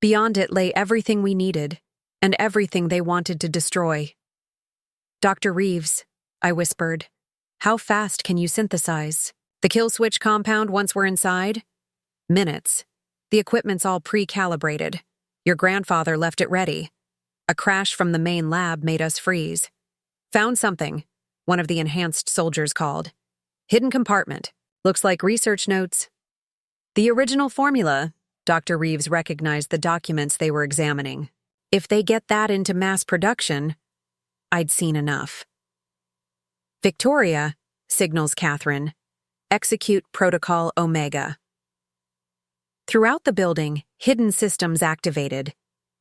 Beyond it lay everything we needed, and everything they wanted to destroy. Dr. Reeves, I whispered, how fast can you synthesize? The kill switch compound once we're inside? Minutes. The equipment's all pre-calibrated. Your grandfather left it ready. A crash from the main lab made us freeze. Found something, one of the enhanced soldiers called. Hidden compartment. Looks like research notes. The original formula, Dr. Reeves recognized the documents they were examining. If they get that into mass production, I'd seen enough. Victoria, signals Catherine. Execute Protocol Omega. Throughout the building, hidden systems activated.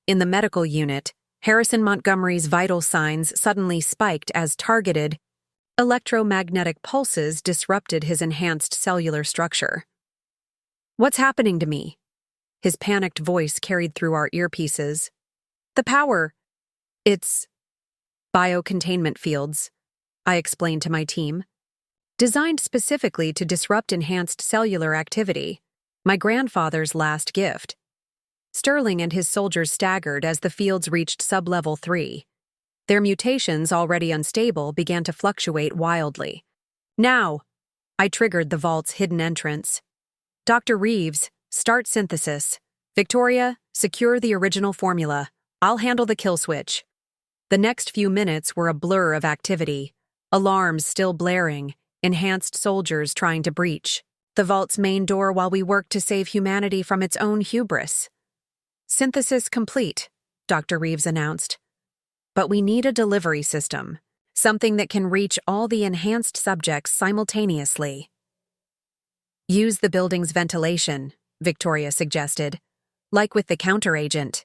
In the medical unit, Harrison Montgomery's vital signs suddenly spiked as targeted electromagnetic pulses disrupted his enhanced cellular structure. What's happening to me? His panicked voice carried through our earpieces. The power. It's biocontainment fields, I explained to my team. Designed specifically to disrupt enhanced cellular activity, my grandfather's last gift. Sterling and his soldiers staggered as the fields reached sub-level 3. Their mutations, already unstable, began to fluctuate wildly. Now, I triggered the vault's hidden entrance. Dr. Reeves, start synthesis. Victoria, secure the original formula. I'll handle the kill switch. The next few minutes were a blur of activity. Alarms still blaring, enhanced soldiers trying to breach the vault's main door while we worked to save humanity from its own hubris. Synthesis complete, Dr. Reeves announced. But we need a delivery system, something that can reach all the enhanced subjects simultaneously. Use the building's ventilation, Victoria suggested, like with the counteragent.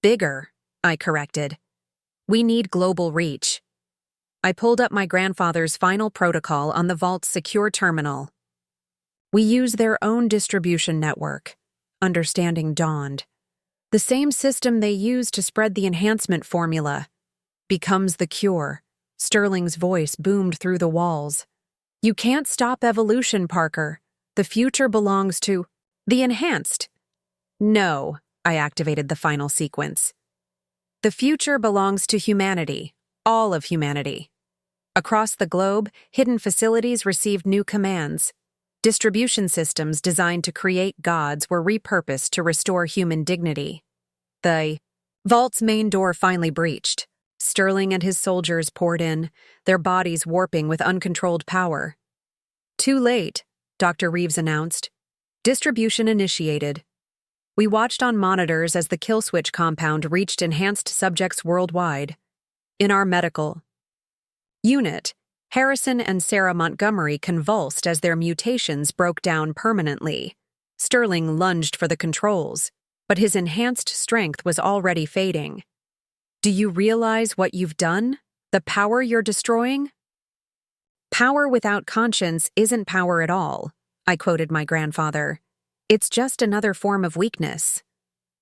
Bigger, I corrected. We need global reach. I pulled up my grandfather's final protocol on the vault's secure terminal. We use their own distribution network. Understanding dawned. The same system they use to spread the enhancement formula becomes the cure. Sterling's voice boomed through the walls. You can't stop evolution, Parker. The future belongs to the enhanced. No, I activated the final sequence. The future belongs to humanity, all of humanity. Across the globe, hidden facilities received new commands. Distribution systems designed to create gods were repurposed to restore human dignity. The vault's main door finally breached. Sterling and his soldiers poured in, their bodies warping with uncontrolled power. Too late, Dr. Reeves announced. Distribution initiated. We watched on monitors as the kill switch compound reached enhanced subjects worldwide. In our medical unit, Harrison and Sarah Montgomery convulsed as their mutations broke down permanently. Sterling lunged for the controls, but his enhanced strength was already fading. Do you realize what you've done? The power you're destroying? Power without conscience isn't power at all, I quoted my grandfather. It's just another form of weakness.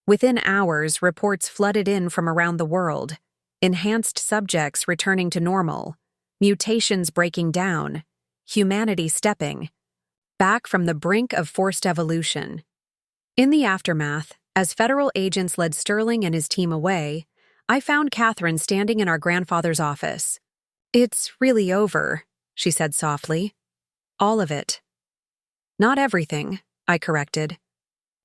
Within hours, reports flooded in from around the world. Enhanced subjects returning to normal. Mutations breaking down, humanity stepping back from the brink of forced evolution. In the aftermath, as federal agents led Sterling and his team away, I found Catherine standing in our grandfather's office. It's really over, she said softly. All of it. Not everything, I corrected.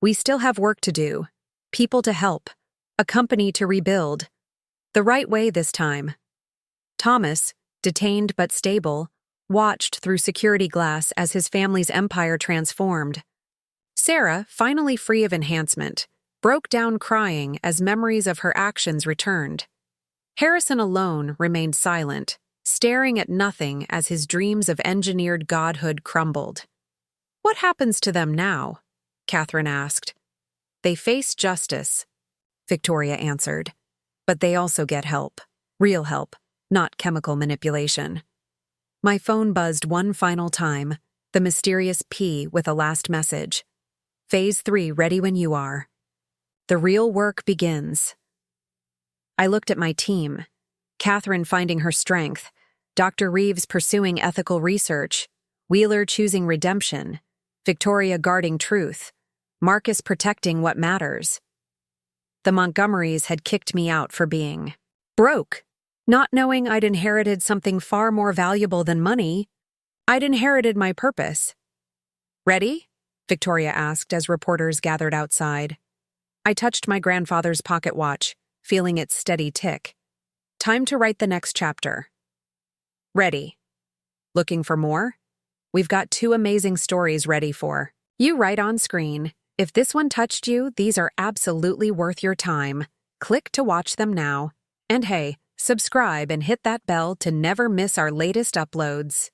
We still have work to do, people to help, a company to rebuild. The right way this time. Thomas, detained but stable, watched through security glass as his family's empire transformed. Sarah, finally free of enhancement, broke down crying as memories of her actions returned. Harrison alone remained silent, staring at nothing as his dreams of engineered godhood crumbled. What happens to them now? Catherine asked. They face justice, Victoria answered. But they also get help, real help. Not chemical manipulation. My phone buzzed one final time, the mysterious P with a last message. Phase 3 ready when you are. The real work begins. I looked at my team. Catherine finding her strength, Dr. Reeves pursuing ethical research, Wheeler choosing redemption, Victoria guarding truth, Marcus protecting what matters. The Montgomerys had kicked me out for being broke. Not knowing I'd inherited something far more valuable than money, I'd inherited my purpose. Ready? Victoria asked as reporters gathered outside. I touched my grandfather's pocket watch, feeling its steady tick. Time to write the next chapter. Ready. Looking for more? We've got 2 amazing stories ready for you right on screen. If this one touched you, these are absolutely worth your time. Click to watch them now. And hey, subscribe and hit that bell to never miss our latest uploads.